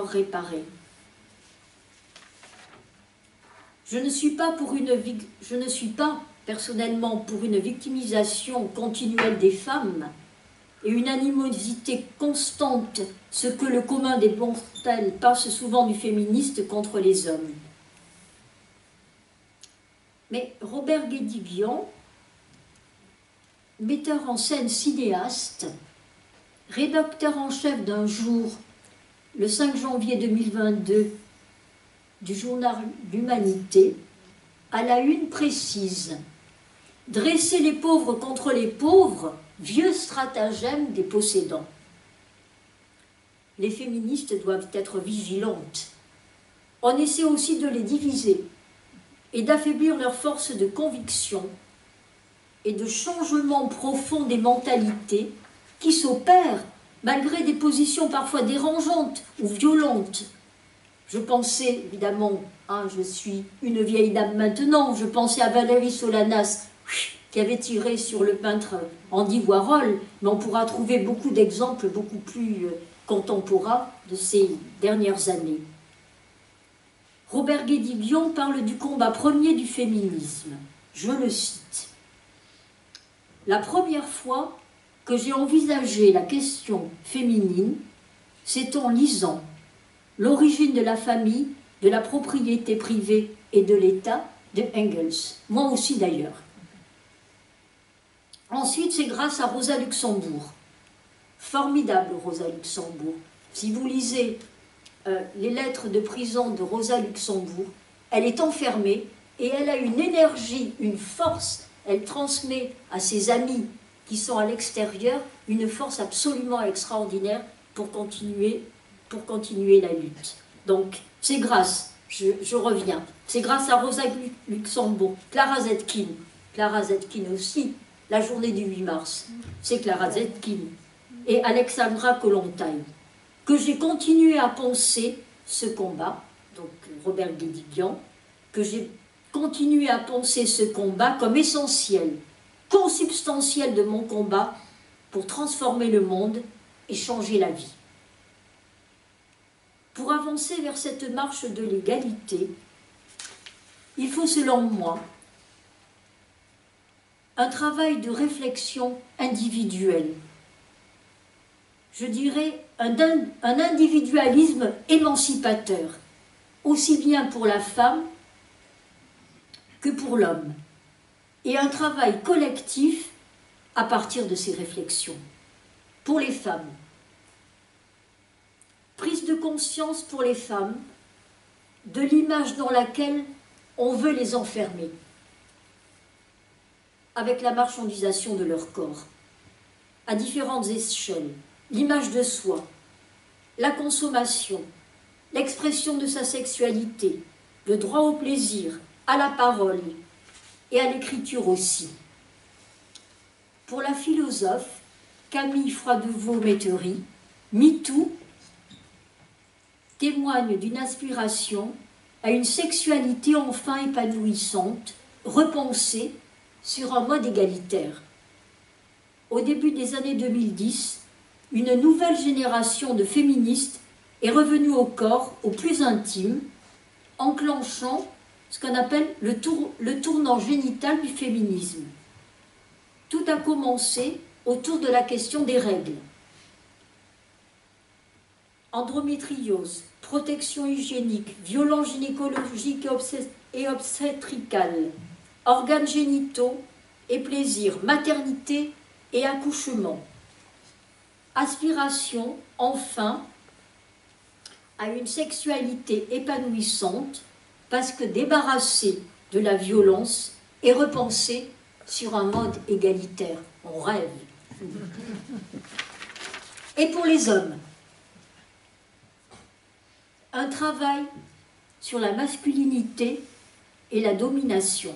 réparé. Je ne suis pas personnellement pour une victimisation continuelle des femmes et une animosité constante, ce que le commun des mortels passe souvent du féministe contre les hommes. Mais Robert Guédiguian, metteur en scène cinéaste, rédacteur en chef d'un jour, le 5 janvier 2022, du journal L'Humanité, à la une précise « Dresser les pauvres contre les pauvres, vieux stratagème des possédants ». Les féministes doivent être vigilantes. On essaie aussi de les diviser et d'affaiblir leur force de conviction et de changement profond des mentalités qui s'opèrent malgré des positions parfois dérangeantes ou violentes. Je pensais, évidemment, je suis une vieille dame maintenant, je pensais à Valérie Solanas, qui avait tiré sur le peintre Andy Warhol, mais on pourra trouver beaucoup d'exemples beaucoup plus contemporains de ces dernières années. Robert Guédiguian parle du combat premier du féminisme. Je le cite. « La première fois que j'ai envisagé la question féminine, c'est en lisant L'origine de la famille, de la propriété privée et de l'État de Engels. Moi aussi d'ailleurs. Ensuite, c'est grâce à Rosa Luxembourg. Formidable Rosa Luxembourg. Si vous lisez les lettres de prison de Rosa Luxembourg, elle est enfermée et elle a une énergie, une force. Elle transmet à ses amis qui sont à l'extérieur une force absolument extraordinaire pour continuer la lutte. Donc, c'est grâce, je reviens, c'est grâce à Rosa Luxembourg, Clara Zetkin aussi, la journée du 8 mars, c'est Clara Zetkin, et Alexandra Kollontai, que j'ai continué à penser ce combat, donc Robert Guédiguian, que j'ai continué à penser ce combat comme essentiel, consubstantiel de mon combat pour transformer le monde et changer la vie. Pour avancer vers cette marche de l'égalité, il faut, selon moi, un travail de réflexion individuelle. Je dirais un individualisme émancipateur, aussi bien pour la femme que pour l'homme. et un travail collectif à partir de ces réflexions. Pour les femmes, prise de conscience pour les femmes de l'image dans laquelle on veut les enfermer, avec la marchandisation de leur corps, à différentes échelles, l'image de soi, la consommation, l'expression de sa sexualité, le droit au plaisir, à la parole et à l'écriture aussi. Pour la philosophe Camille Froidevaux-Métairie, MeToo témoigne d'une aspiration à une sexualité enfin épanouissante, repensée sur un mode égalitaire. Au début des années 2010, une nouvelle génération de féministes est revenue au corps, au plus intime, enclenchant ce qu'on appelle le tournant génital du féminisme. Tout a commencé autour de la question des règles. Endométriose, protection hygiénique, violences gynécologiques et obstétricales, organes génitaux et plaisir, maternité et accouchement. Aspiration, enfin, à une sexualité épanouissante, parce que débarrassée de la violence et repensée sur un mode égalitaire. On rêve. Et pour les hommes, un travail sur la masculinité et la domination.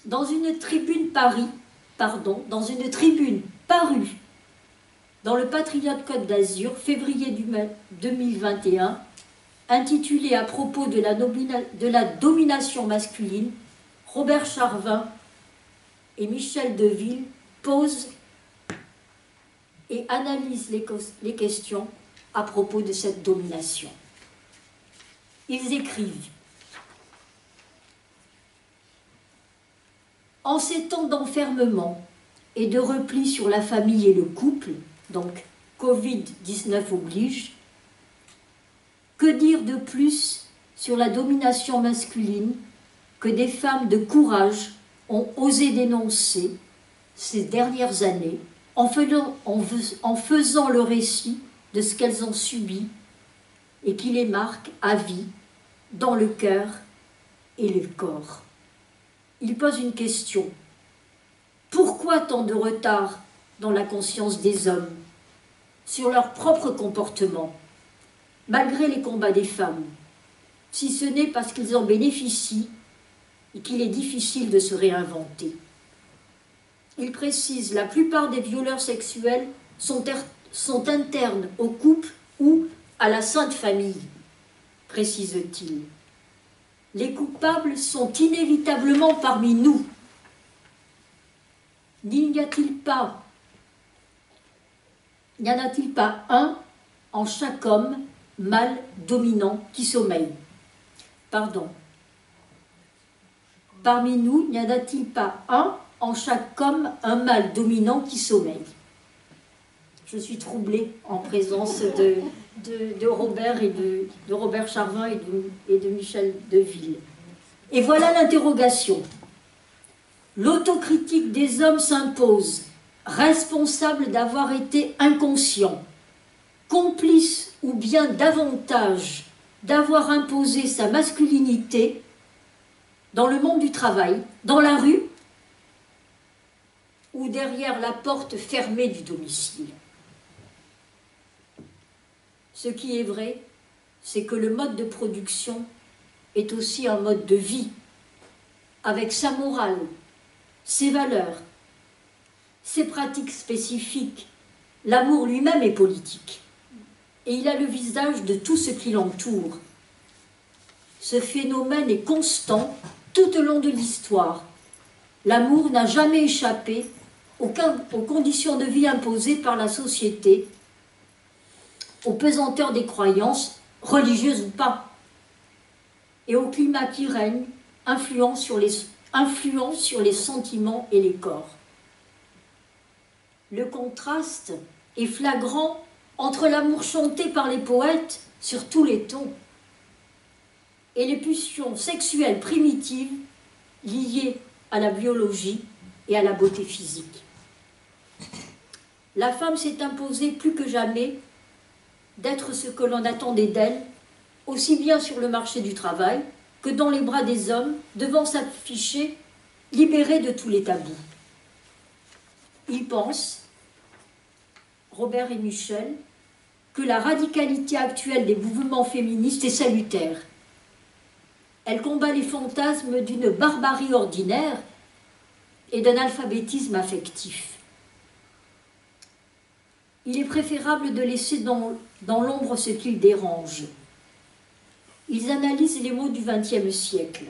Dans une tribune parue dans le Patriote Côte d'Azur, février 2021, intitulée à propos de la domination masculine, Robert Charvin et Michel Deville posent et analysent les questions à propos de cette domination. Ils écrivent: en ces temps d'enfermement et de repli sur la famille et le couple, donc Covid-19 oblige, que dire de plus sur la domination masculine que des femmes de courage ont osé dénoncer ces dernières années en faisant le récit de ce qu'elles ont subi et qui les marque à vie dans le cœur et le corps. Il pose une question. Pourquoi tant de retard dans la conscience des hommes sur leur propre comportement, malgré les combats des femmes, si ce n'est parce qu'ils en bénéficient et qu'il est difficile de se réinventer? Il précise: la plupart des violeurs sexuels sont internes au couple ou à la sainte famille, précise-t-il. Les coupables sont inévitablement parmi nous. N'y en a-t-il pas un en chaque homme mâle dominant qui sommeille? Parmi nous, n'y en a-t-il pas un en chaque homme, un mâle dominant qui sommeille? Je suis troublée en présence de Robert et de Robert Charvin et de Michel Deville. Et voilà l'interrogation. L'autocritique des hommes s'impose, responsable d'avoir été inconscient, complice ou bien davantage d'avoir imposé sa masculinité dans le monde du travail, dans la rue ou derrière la porte fermée du domicile. Ce qui est vrai, c'est que le mode de production est aussi un mode de vie, avec sa morale, ses valeurs, ses pratiques spécifiques. L'amour lui-même est politique, et il a le visage de tout ce qui l'entoure. Ce phénomène est constant tout au long de l'histoire. L'amour n'a jamais échappé aux conditions de vie imposées par la société, aux pesanteurs des croyances, religieuses ou pas, et au climat qui règne, influent sur les sentiments et les corps. Le contraste est flagrant entre l'amour chanté par les poètes sur tous les tons et les pulsions sexuelles primitives liée à la biologie et à la beauté physique. La femme s'est imposée plus que jamais d'être ce que l'on attendait d'elle, aussi bien sur le marché du travail que dans les bras des hommes, devant s'afficher libérée de tous les tabous. Ils pensent, Robert et Michel, que la radicalité actuelle des mouvements féministes est salutaire. Elle combat les fantasmes d'une barbarie ordinaire et d'un alphabétisme affectif. Il est préférable de laisser dans l'ombre ce qui dérange. Ils analysent les mots du XXe siècle.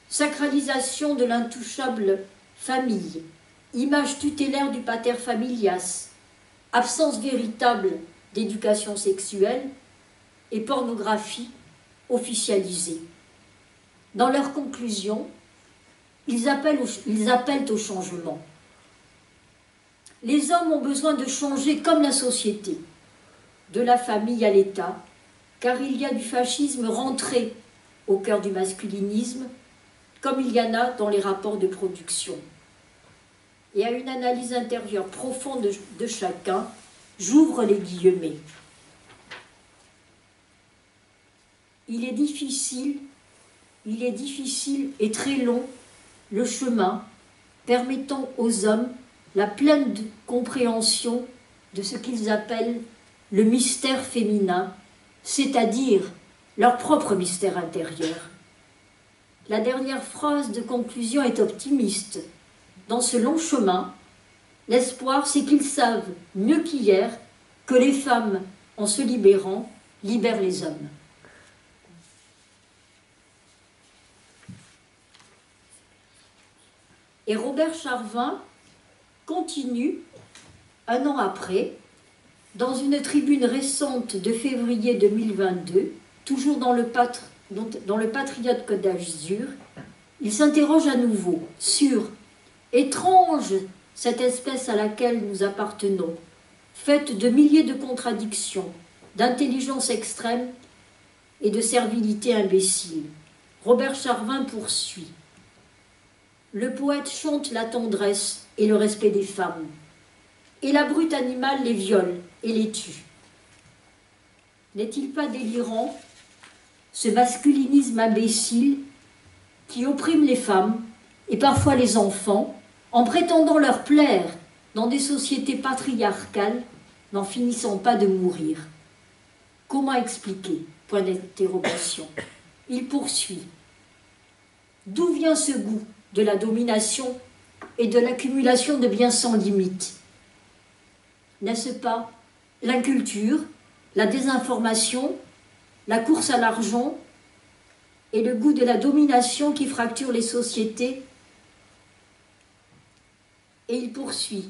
Sacralisation de l'intouchable famille, image tutélaire du pater familias, absence véritable d'éducation sexuelle et pornographie officialisée. Dans leurs conclusions, ils appellent au changement. Les hommes ont besoin de changer comme la société, de la famille à l'État, car il y a du fascisme rentré au cœur du masculinisme, comme il y en a dans les rapports de production. Et à une analyse intérieure profonde de chacun, j'ouvre les guillemets. Il est difficile et très long le chemin permettant aux hommes la pleine compréhension de ce qu'ils appellent le mystère féminin, c'est-à-dire leur propre mystère intérieur. La dernière phrase de conclusion est optimiste. Dans ce long chemin, l'espoir, c'est qu'ils savent mieux qu'hier que les femmes, en se libérant, libèrent les hommes. Et Robert Charvin continue, un an après, dans une tribune récente de février 2022, toujours dans le Patriote Côte d'Azur, il s'interroge à nouveau sur « Étrange cette espèce à laquelle nous appartenons, faite de milliers de contradictions, d'intelligence extrême et de servilité imbécile. » Robert Charvin poursuit. Le poète chante la tendresse et le respect des femmes, et la brute animale les viole et les tue. N'est-il pas délirant, ce masculinisme imbécile qui opprime les femmes et parfois les enfants, en prétendant leur plaire dans des sociétés patriarcales, n'en finissant pas de mourir? Comment expliquer? Point d'interrogation. Il poursuit. D'où vient ce goût de la domination et de l'accumulation de biens sans limite? N'est-ce pas l'inculture, la désinformation, la course à l'argent et le goût de la domination qui fracturent les sociétés? Et il poursuit.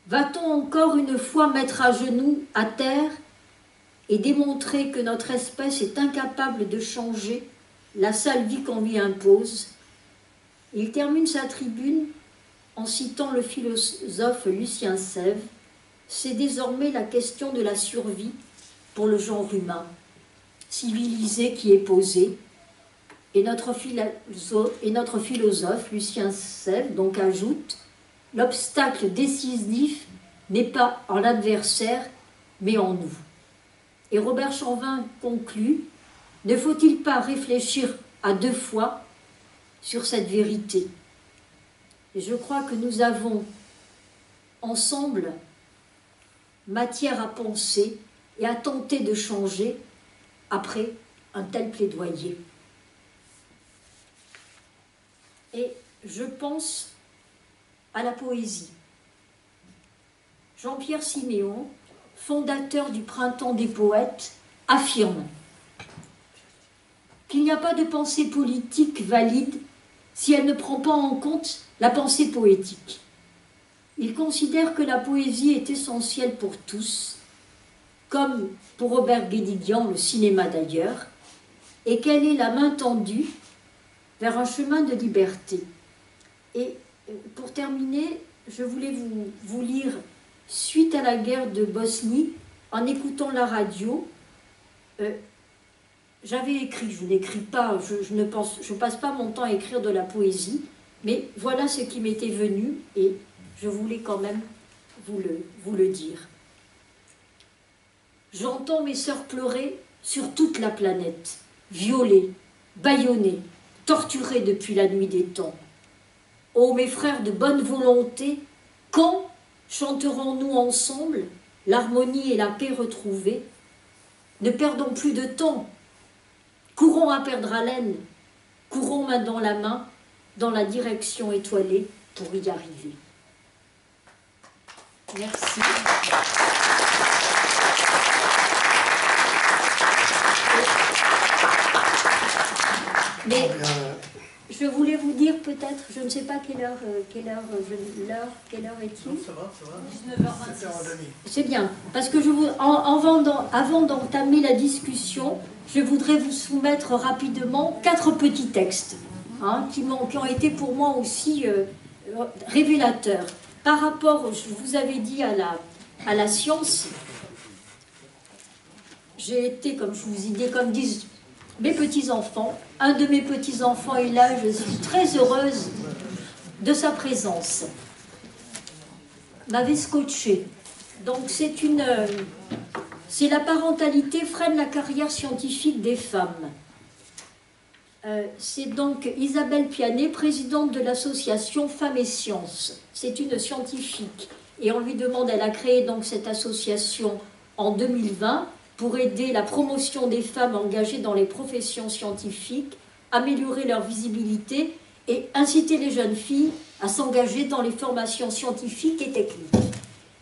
Va-t-on encore une fois mettre à genoux, à terre, et démontrer que notre espèce est incapable de changer la sale vie qu'on lui impose? Il termine sa tribune en citant le philosophe Lucien Sèvres. C'est désormais la question de la survie pour le genre humain, civilisé, qui est posée. Et notre philosophe Lucien Sèvres donc ajoute: l'obstacle décisif n'est pas en l'adversaire, mais en nous. Et Robert Charvin conclut: ne faut-il pas réfléchir à deux fois sur cette vérité? Et je crois que nous avons ensemble matière à penser et à tenter de changer après un tel plaidoyer. Et je pense à la poésie. Jean-Pierre Siméon, fondateur du Printemps des poètes, affirme qu'il n'y a pas de pensée politique valide si elle ne prend pas en compte la pensée poétique. Il considère que la poésie est essentielle pour tous, comme pour Robert Guédiguian, le cinéma d'ailleurs, et qu'elle est la main tendue vers un chemin de liberté. Et pour terminer, je voulais vous lire, suite à la guerre de Bosnie, en écoutant la radio, j'avais écrit, je n'écris pas, je passe pas mon temps à écrire de la poésie, Mais voilà ce qui m'était venu et je voulais quand même vous le dire. J'entends mes sœurs pleurer sur toute la planète, violées, bâillonnées, torturées depuis la nuit des temps. Ô mes frères de bonne volonté, quand chanterons-nous ensemble l'harmonie et la paix retrouvées? Ne perdons plus de temps, courons à perdre haleine, courons main dans la main dans la direction étoilée pour y arriver. Merci. Mais je voulais vous dire peut-être, je ne sais pas quelle heure est-il? 19h26. C'est bien, parce que avant d'entamer la discussion, je voudrais vous soumettre rapidement 4 petits textes hein, qui ont été pour moi aussi révélateurs. Par rapport, je vous avais dit, à la science, j'ai été, comme je vous ai dit, comme disent mes petits-enfants, un de mes petits-enfants est là, je suis très heureuse de sa présence. M'avait scotché. Donc c'est la parentalité freine la carrière scientifique des femmes. C'est donc Isabelle Pianet, présidente de l'association Femmes et Sciences. C'est une scientifique. Et on lui demande, elle a créé donc cette association en 2020 pour aider la promotion des femmes engagées dans les professions scientifiques, améliorer leur visibilité et inciter les jeunes filles à s'engager dans les formations scientifiques et techniques.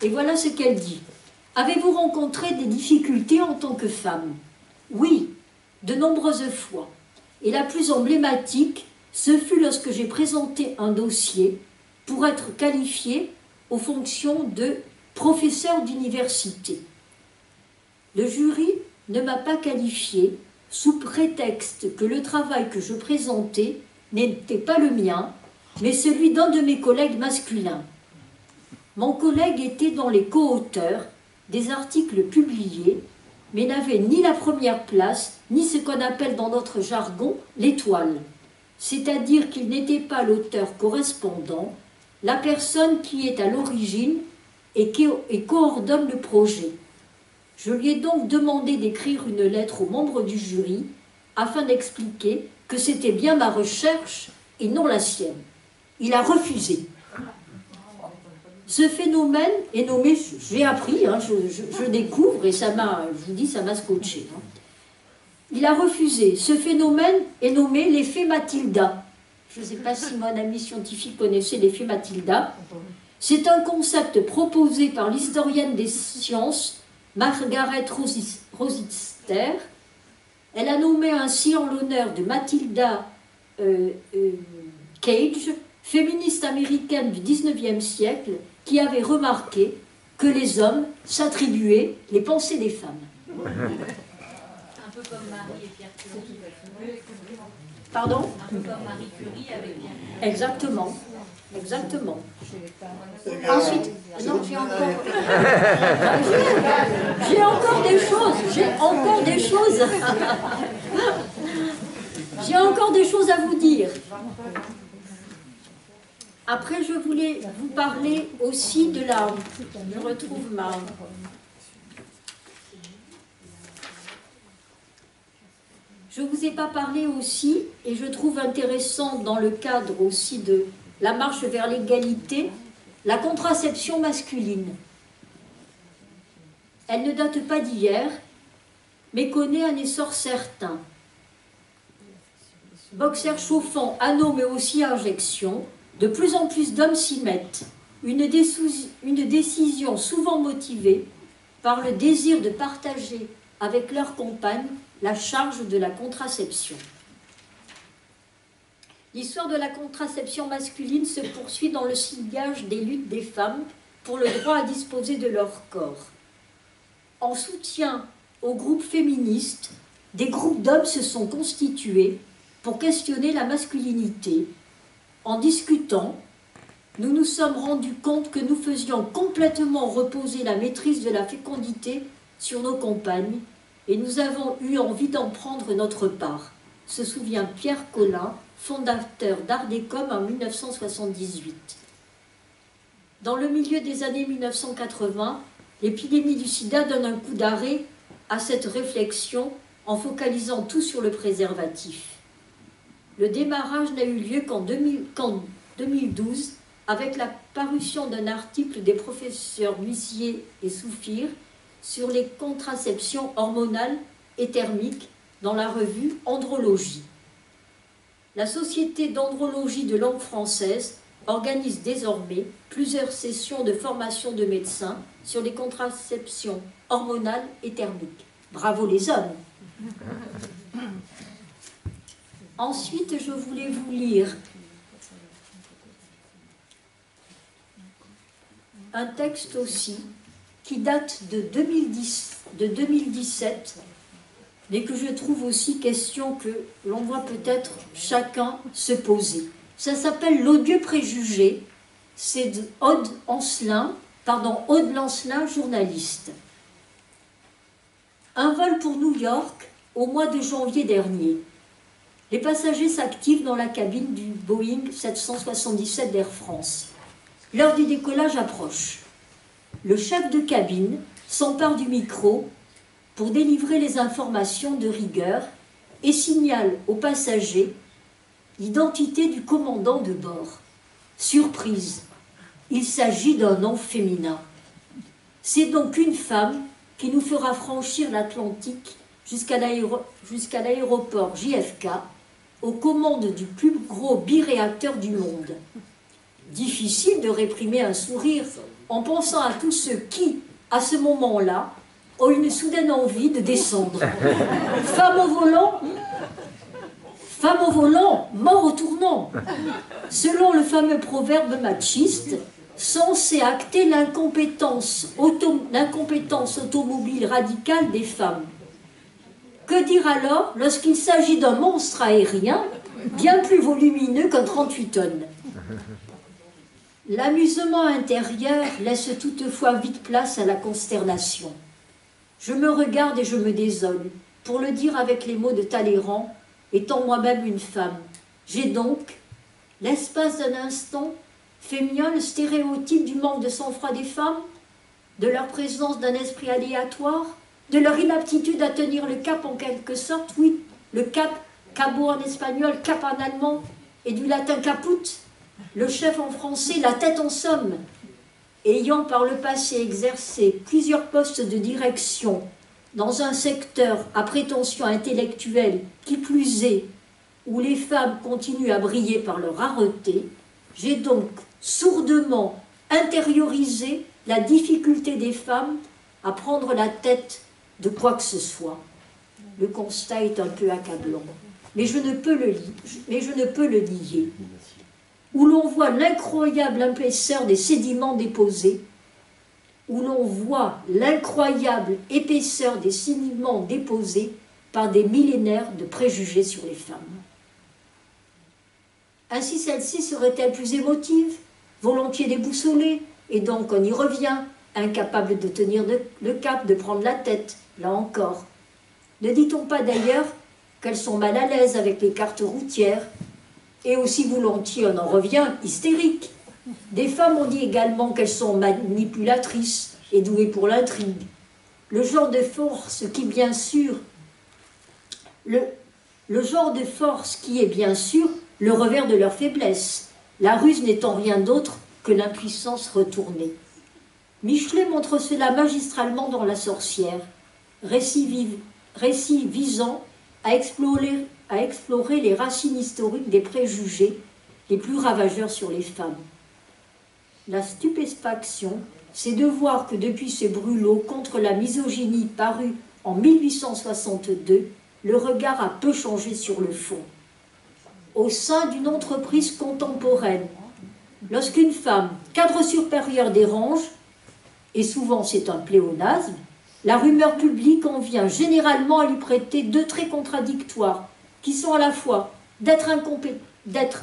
Et voilà ce qu'elle dit. Avez-vous rencontré des difficultés en tant que femme? Oui, de nombreuses fois. Et la plus emblématique, ce fut lorsque j'ai présenté un dossier pour être qualifiée aux fonctions de professeur d'université. Le jury ne m'a pas qualifiée sous prétexte que le travail que je présentais n'était pas le mien, mais celui d'un de mes collègues masculins. Mon collègue était dans les co-auteurs des articles publiés, mais n'avait ni la première place, ni ce qu'on appelle dans notre jargon l'étoile. C'est-à-dire qu'il n'était pas l'auteur correspondant, la personne qui est à l'origine et coordonne le projet. Je lui ai donc demandé d'écrire une lettre aux membres du jury afin d'expliquer que c'était bien ma recherche et non la sienne. Il a refusé. Ce phénomène est nommé, j'ai appris, hein, je découvre et je vous dis, ça m'a scotché. Hein. Il a refusé. Ce phénomène est nommé l'effet Matilda. Je ne sais pas si mon ami scientifique connaissait l'effet Matilda. C'est un concept proposé par l'historienne des sciences Margaret Rossiter. Elle a nommé ainsi en l'honneur de Matilda Cage, féministe américaine du XIXe siècle, qui avait remarqué que les hommes s'attribuaient les pensées des femmes. Un peu comme Marie et Pierre Curie. Pardon? Un peu comme Marie Curie avec Pierre Curie. Exactement. Exactement. Ensuite, non, j'ai encore des choses. J'ai encore des choses à vous dire. Après, je voulais vous parler aussi de la... Je retrouve ma... Je ne vous ai pas parlé aussi, et je trouve intéressant dans le cadre aussi de la marche vers l'égalité, la contraception masculine. Elle ne date pas d'hier, mais connaît un essor certain. Boxers chauffants, anneaux, mais aussi injections, de plus en plus d'hommes s'y mettent. Une décision souvent motivée par le désir de partager avec leur compagne la charge de la contraception. L'histoire de la contraception masculine se poursuit dans le sillage des luttes des femmes pour le droit à disposer de leur corps. En soutien aux groupes féministes, des groupes d'hommes se sont constitués pour questionner la masculinité. En discutant, nous nous sommes rendus compte que nous faisions complètement reposer la maîtrise de la fécondité sur nos compagnes et nous avons eu envie d'en prendre notre part, se souvient Pierre Collin, fondateur d'Ardecom en 1978. Dans le milieu des années 1980, l'épidémie du sida donne un coup d'arrêt à cette réflexion en focalisant tout sur le préservatif. Le démarrage n'a eu lieu qu'en 2012 avec la parution d'un article des professeurs Mussier et Soufir sur les contraceptions hormonales et thermiques dans la revue Andrologie. La Société d'andrologie de langue française organise désormais plusieurs sessions de formation de médecins sur les contraceptions hormonales et thermiques. Bravo les hommes! Ensuite, je voulais vous lire un texte aussi qui date de 2017, mais que je trouve aussi question que l'on voit peut-être chacun se poser. Ça s'appelle L'odieux préjugé, c'est de Aude Lancelin, journaliste. Un vol pour New York au mois de janvier dernier. Les passagers s'activent dans la cabine du Boeing 777 d'Air France. L'heure du décollage approche. Le chef de cabine s'empare du micro pour délivrer les informations de rigueur et signale aux passagers l'identité du commandant de bord. Surprise, il s'agit d'un nom féminin. C'est donc une femme qui nous fera franchir l'Atlantique jusqu'à l'aéroport JFK, aux commandes du plus gros biréacteur du monde. Difficile de réprimer un sourire en pensant à tous ceux qui, à ce moment-là, ont une soudaine envie de descendre. Femme au volant, mort au tournant. Selon le fameux proverbe machiste, censé acter l'incompétence automobile radicale des femmes. Que dire alors lorsqu'il s'agit d'un monstre aérien bien plus volumineux qu'un 38 tonnes? L'amusement intérieur laisse toutefois vite place à la consternation. Je me regarde et je me désole, pour le dire avec les mots de Talleyrand, étant moi-même une femme. J'ai donc, l'espace d'un instant, fait mien le stéréotype du manque de sang-froid des femmes, de leur présence d'un esprit aléatoire, de leur inaptitude à tenir le cap en quelque sorte, oui, le cap, cabo en espagnol, cap en allemand, et du latin caput, le chef en français, la tête en somme. Ayant par le passé exercé plusieurs postes de direction dans un secteur à prétention intellectuelle, qui plus est, où les femmes continuent à briller par leur rareté, j'ai donc sourdement intériorisé la difficulté des femmes à prendre la tête de quoi que ce soit. Le constat est un peu accablant, mais je ne peux le nier. Où l'on voit l'incroyable épaisseur des sédiments déposés, par des millénaires de préjugés sur les femmes. Ainsi celle-ci serait-elle plus émotive, volontiers déboussolée, et donc on y revient, incapable de tenir le cap, de prendre la tête, là encore. Ne dit-on pas d'ailleurs qu'elles sont mal à l'aise avec les cartes routières, et aussi volontiers, on en revient, hystériques. Des femmes ont dit également qu'elles sont manipulatrices et douées pour l'intrigue. Le genre de force qui, bien sûr, le genre de force qui est bien sûr le revers de leur faiblesse, la ruse n'étant rien d'autre que l'impuissance retournée. Michelet montre cela magistralement dans La Sorcière, récit visant à explorer les racines historiques des préjugés les plus ravageurs sur les femmes. La stupéfaction, c'est de voir que depuis ce brûlot contre la misogynie paru en 1862, le regard a peu changé sur le fond. Au sein d'une entreprise contemporaine, lorsqu'une femme, cadre supérieur dérange, et souvent c'est un pléonasme, la rumeur publique en vient généralement à lui prêter deux traits contradictoires, qui sont à la fois d'être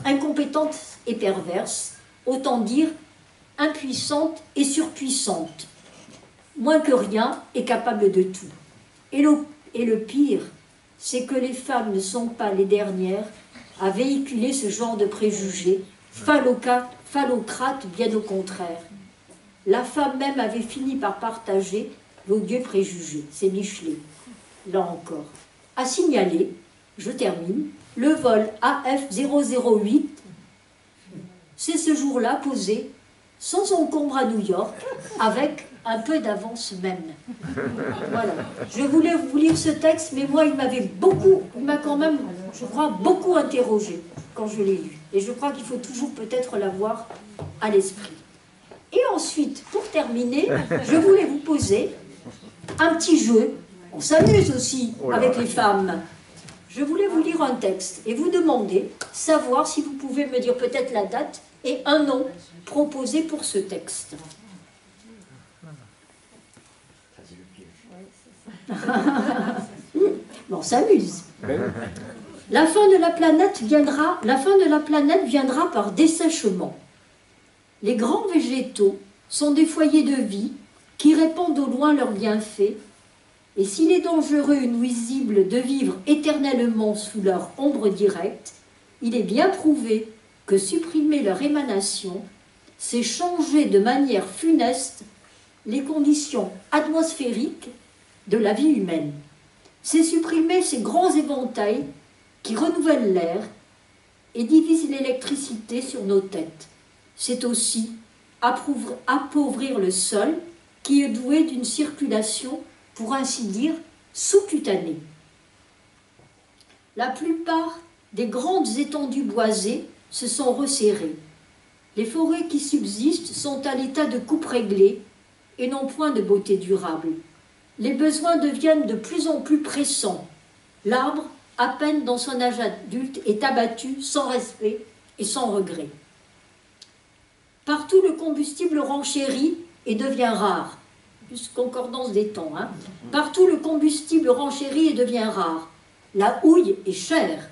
incompétente et perverse, autant dire impuissante et surpuissante, moins que rien est capable de tout. Et le pire, c'est que les femmes ne sont pas les dernières à véhiculer ce genre de préjugés, phallocrates bien au contraire. La femme même avait fini par partager l'odieux préjugé. C'est Michelet, là encore. À signaler, je termine, le vol AF008 s'est ce jour-là posé sans encombre à New York, avec un peu d'avance même. Voilà. Je voulais vous lire ce texte, mais moi, il m'a quand même, je crois, beaucoup interrogé quand je l'ai lu. Et je crois qu'il faut toujours peut-être l'avoir à l'esprit. Et ensuite, pour terminer, je voulais vous poser un petit jeu. On s'amuse aussi avec les femmes. Je voulais vous lire un texte et vous demander, savoir si vous pouvez me dire peut-être la date et un nom proposé pour ce texte. Bon, on s'amuse. La fin de la planète viendra par dessèchement. Les grands végétaux sont des foyers de vie qui répandent au loin leurs bienfaits, et s'il est dangereux et nuisible de vivre éternellement sous leur ombre directe, il est bien prouvé que supprimer leur émanation, c'est changer de manière funeste les conditions atmosphériques de la vie humaine. C'est supprimer ces grands éventails qui renouvellent l'air et divisent l'électricité sur nos têtes. C'est aussi appauvrir le sol qui est doué d'une circulation, pour ainsi dire, sous-cutanée. La plupart des grandes étendues boisées se sont resserrées. Les forêts qui subsistent sont à l'état de coupe réglée et n'ont point de beauté durable. Les besoins deviennent de plus en plus pressants. L'arbre, à peine dans son âge adulte, est abattu sans respect et sans regret. Partout, le combustible renchérit et devient rare. Plus concordance des temps. Partout, le combustible renchérit et devient rare. La houille est chère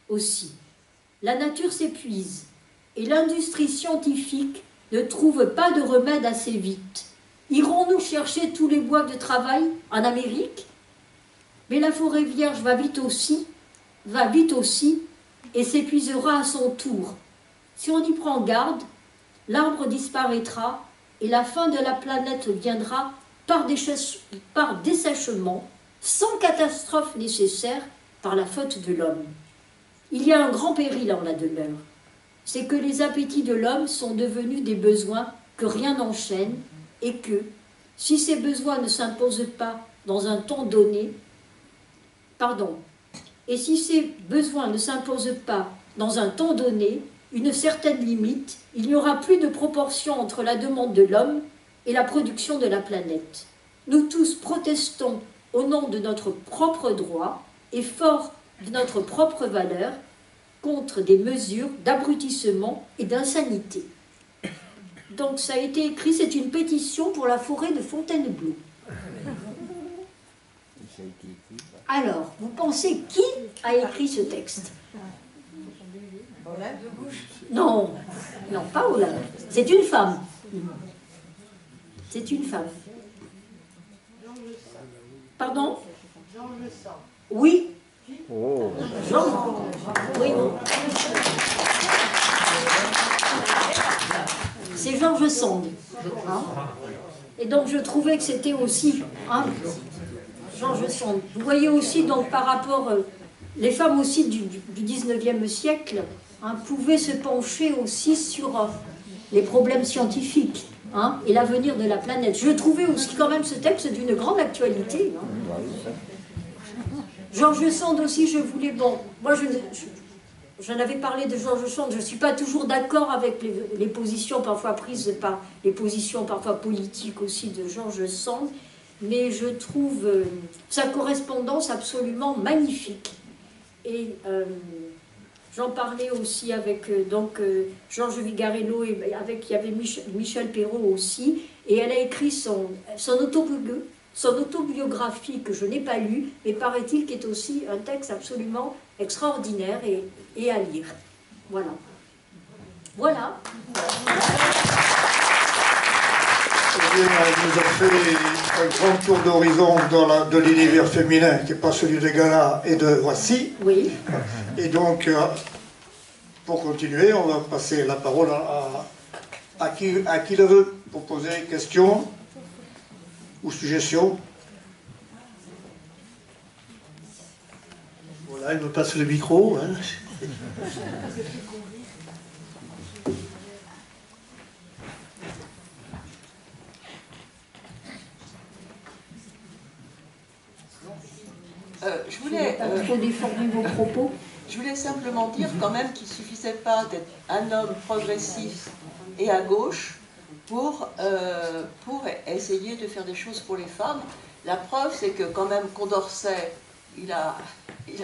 aussi. La nature s'épuise et l'industrie scientifique ne trouve pas de remède assez vite. Irons-nous chercher tous les bois de travail en Amérique? Mais la forêt vierge va vite aussi, et s'épuisera à son tour. Si on y prend garde, l'arbre disparaîtra et la fin de la planète viendra par dessèchement, sans catastrophe nécessaire par la faute de l'homme. Il y a un grand péril en la demeure. C'est que les appétits de l'homme sont devenus des besoins que rien n'enchaîne et que, si ces besoins ne s'imposent pas dans un temps donné, une certaine limite, il n'y aura plus de proportion entre la demande de l'homme et la production de la planète. Nous tous protestons au nom de notre propre droit et forts de notre propre valeur contre des mesures d'abrutissement et d'insanité. Donc ça a été écrit, c'est une pétition pour la forêt de Fontainebleau. Alors, vous pensez qui a écrit ce texte? Non, non, pas Hollande. C'est une femme. C'est une femme. Pardon? Oui. Oh. Jean. Oui. C'est George Sand. Et donc je trouvais que c'était aussi George Sand. Vous voyez aussi donc par rapport les femmes aussi du 19e siècle pouvaient se pencher aussi sur les problèmes scientifiques et l'avenir de la planète. Je trouvais aussi quand même ce texte d'une grande actualité. George Sand aussi, je voulais... Bon, moi j'en avais parlé de George Sand, je ne suis pas toujours d'accord avec les positions parfois prises par les positions parfois politiques aussi de George Sand, mais je trouve sa correspondance absolument magnifique. Et j'en parlais aussi avec Georges Vigarello, et il y avait Michel Perrault aussi, et elle a écrit son autobiographie que je n'ai pas lue, mais paraît-il qu'est aussi un texte absolument extraordinaire et à lire. Voilà. Voilà. nous a fait un grand tour d'horizon de l'univers féminin, qui n'est pas celui de Ghana et de Voici. Oui. Et donc, pour continuer, on va passer la parole à qui le veut, pour poser une question ou suggestion. Voilà, il me passe le micro. Hein. Il faut déformer vos propos. Je voulais simplement dire quand même qu'il ne suffisait pas d'être un homme progressif et à gauche pour essayer de faire des choses pour les femmes. La preuve, c'est que quand même Condorcet, il a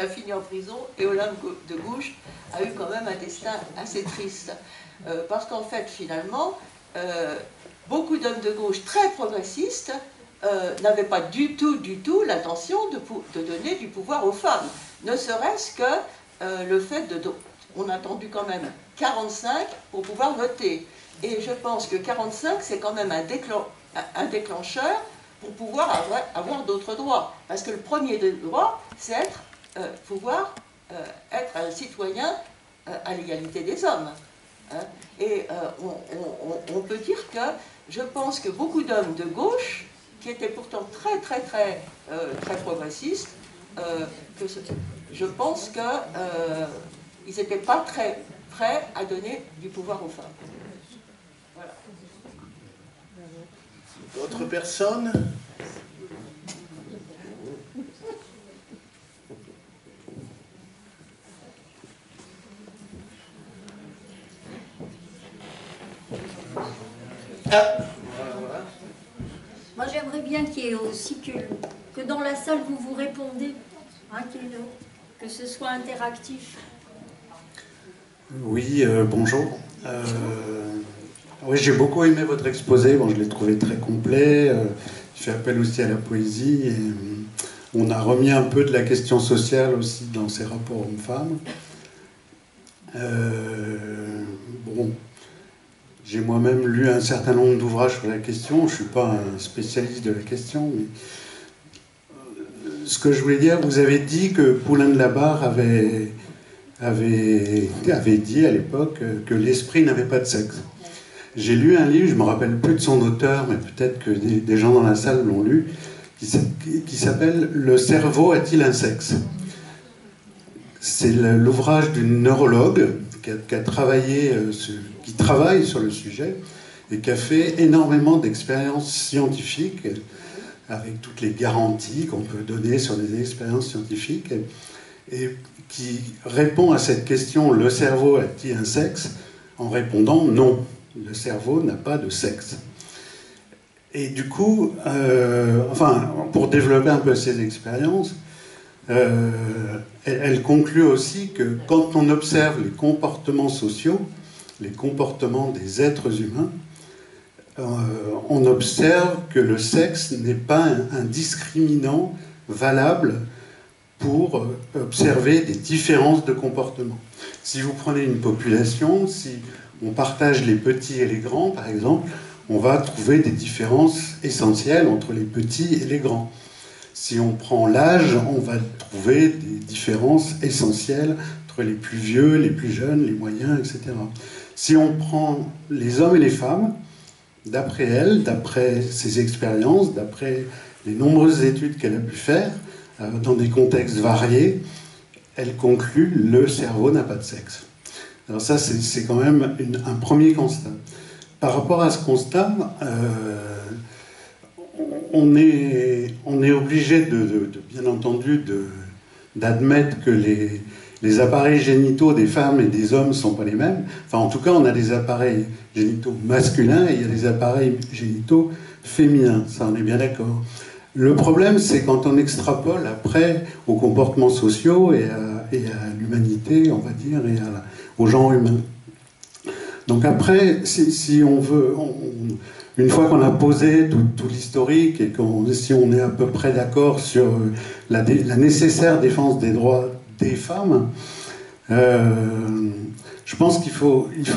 fini en prison, et l'homme de gauche a eu quand même un destin assez triste. Parce qu'en fait, finalement, beaucoup d'hommes de gauche très progressistes n'avaient pas du tout l'intention de donner du pouvoir aux femmes. Ne serait-ce que le fait de... On a attendu quand même 45 pour pouvoir voter. Et je pense que 45, c'est quand même un déclencheur pour pouvoir avoir d'autres droits. Parce que le premier des droits, c'est pouvoir être un citoyen à l'égalité des hommes. Hein. Et on peut dire que je pense que beaucoup d'hommes de gauche, qui étaient pourtant très progressistes, je pense qu'ils n'étaient pas très prêts à donner du pouvoir aux femmes. Voilà. D'autres personnes? Moi, j'aimerais bien qu'il y ait aussi que dans la salle, vous répondez, hein, que ce soit interactif. Oui, bonjour. Oui, j'ai beaucoup aimé votre exposé. Bon, je l'ai trouvé très complet. Il fait appel aussi à la poésie. Et on a remis un peu de la question sociale aussi dans ces rapports hommes-femmes. Bon, j'ai moi-même lu un certain nombre d'ouvrages sur la question. Je ne suis pas un spécialiste de la question, mais ce que je voulais dire, vous avez dit que Poulain de la Barre avait dit à l'époque que l'esprit n'avait pas de sexe. J'ai lu un livre, je ne me rappelle plus de son auteur, mais peut-être que des gens dans la salle l'ont lu, qui s'appelle « Le cerveau a-t-il un sexe ?» C'est l'ouvrage d'une neurologue qui travaille sur le sujet et qui a fait énormément d'expériences scientifiques avec toutes les garanties qu'on peut donner sur les expériences scientifiques et qui répond à cette question « Le cerveau a-t-il un sexe ?» en répondant « Non, le cerveau n'a pas de sexe ». Et du coup, pour développer un peu ces expériences, elle conclut aussi que quand on observe les comportements sociaux, les comportements des êtres humains, on observe que le sexe n'est pas un discriminant valable pour observer des différences de comportement. Si vous prenez une population, si on partage les petits et les grands, par exemple, on va trouver des différences essentielles entre les petits et les grands. Si on prend l'âge, on va trouver des différences essentielles entre les plus vieux, les plus jeunes, les moyens, etc. Si on prend les hommes et les femmes, d'après elle, d'après ses expériences, d'après les nombreuses études qu'elle a pu faire, dans des contextes variés, elle conclut « le cerveau n'a pas de sexe ». Alors ça, c'est quand même un premier constat. Par rapport à ce constat, on est obligé, bien entendu, d'admettre que les appareils génitaux des femmes et des hommes ne sont pas les mêmes. Enfin, en tout cas, on a des appareils génitaux masculins et il y a des appareils génitaux féminins. Ça, on est bien d'accord. Le problème, c'est quand on extrapole après aux comportements sociaux et à l'humanité, on va dire, et au genre humain. Donc après, si on veut, une fois qu'on a posé tout l'historique et si on est à peu près d'accord sur la nécessaire défense des droits des femmes, je pense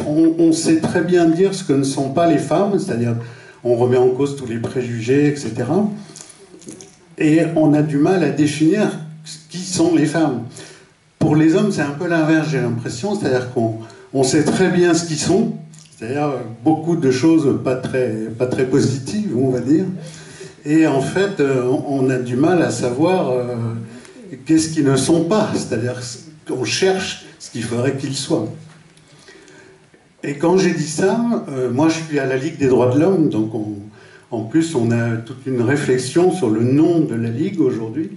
on sait très bien dire ce que ne sont pas les femmes, c'est-à-dire on remet en cause tous les préjugés, etc. Et on a du mal à définir qui sont les femmes. Pour les hommes, c'est un peu l'inverse, j'ai l'impression, c'est-à-dire qu'on sait très bien ce qu'ils sont, c'est-à-dire beaucoup de choses pas très positives, on va dire, et en fait, on a du mal à savoir qu'est-ce qu'ils ne sont pas, c'est-à-dire qu'on cherche ce qu'il faudrait qu'ils soient. Et quand j'ai dit ça, moi je suis à la Ligue des droits de l'homme, donc en plus on a toute une réflexion sur le nom de la Ligue aujourd'hui,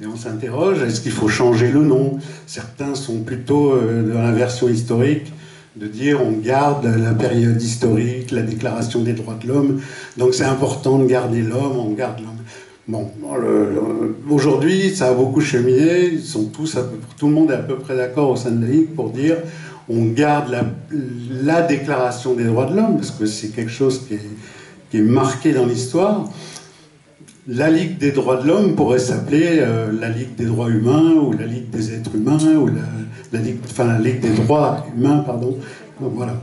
et on s'interroge, est-ce qu'il faut changer le nom? Certains sont plutôt dans la version historique, de dire on garde la période historique, la déclaration des droits de l'homme, donc c'est important de garder l'homme, on garde l'homme. Bon, aujourd'hui ça a beaucoup cheminé, ils sont tous, tout le monde est à peu près d'accord au sein de la Ligue pour dire on garde la déclaration des droits de l'homme, parce que c'est quelque chose qui est marqué dans l'histoire. La Ligue des droits de l'homme pourrait s'appeler la Ligue des droits humains, ou la Ligue des êtres humains, ou la Ligue des droits humains, pardon. Voilà.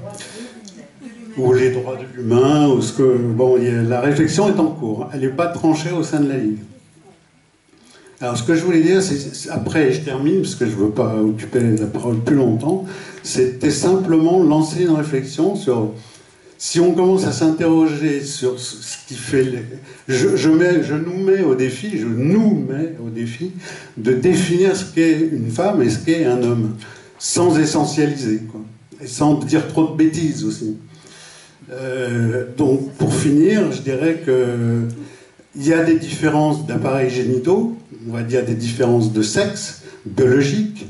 Ou les droits de l'humain, ou ce que... Bon, la réflexion est en cours. Elle n'est pas tranchée au sein de la Ligue. Alors, ce que je voulais dire, c'est... Après, je termine, parce que je ne veux pas occuper la parole plus longtemps. C'était simplement lancer une réflexion sur... Si on commence à s'interroger sur ce qui fait... Je nous mets au défi de définir ce qu'est une femme et ce qu'est un homme, sans essentialiser, quoi, et sans dire trop de bêtises aussi. Donc, pour finir, je dirais qu'il y a des différences d'appareils génitaux, on va dire des différences de sexe, biologique,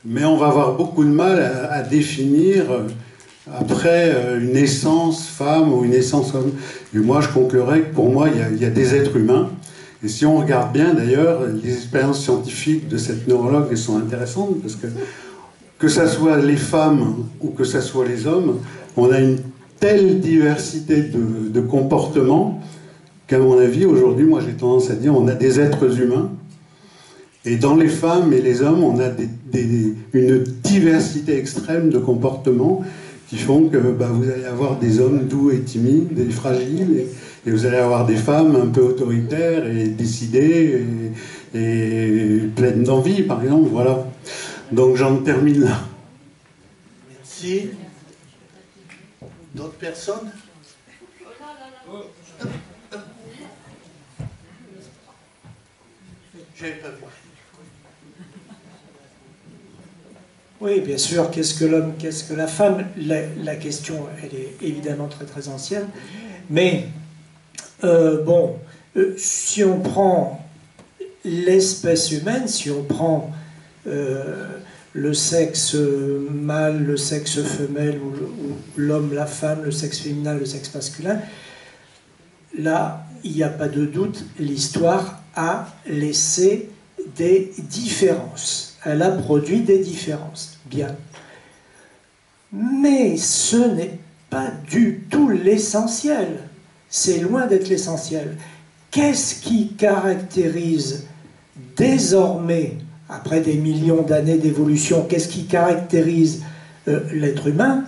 mais on va avoir beaucoup de mal à définir... après une naissance femme ou une naissance homme. Et moi, je conclurais que pour moi, il y a des êtres humains. Et si on regarde bien, d'ailleurs, les expériences scientifiques de cette neurologue, elles sont intéressantes, parce que ça soit les femmes ou que ça soit les hommes, on a une telle diversité de comportements qu'à mon avis, aujourd'hui, moi, j'ai tendance à dire, on a des êtres humains. Et dans les femmes et les hommes, on a une diversité extrême de comportements qui font que vous allez avoir des hommes doux et timides et fragiles, et vous allez avoir des femmes un peu autoritaires et décidées et pleines d'envie, par exemple. Voilà. Donc j'en termine là. Merci. D'autres personnes? J'avais pas vu. Oui, bien sûr, qu'est-ce que l'homme, qu'est-ce que la femme? La question, elle est évidemment très très ancienne, mais si on prend l'espèce humaine, si on prend le sexe mâle, le sexe femelle, ou l'homme, la femme, le sexe féminin, le sexe masculin, là, il n'y a pas de doute, l'histoire a laissé des différences. Elle a produit des différences. Bien. Mais ce n'est pas du tout l'essentiel. C'est loin d'être l'essentiel. Qu'est-ce qui caractérise désormais, après des millions d'années d'évolution, qu'est-ce qui caractérise l'être humain?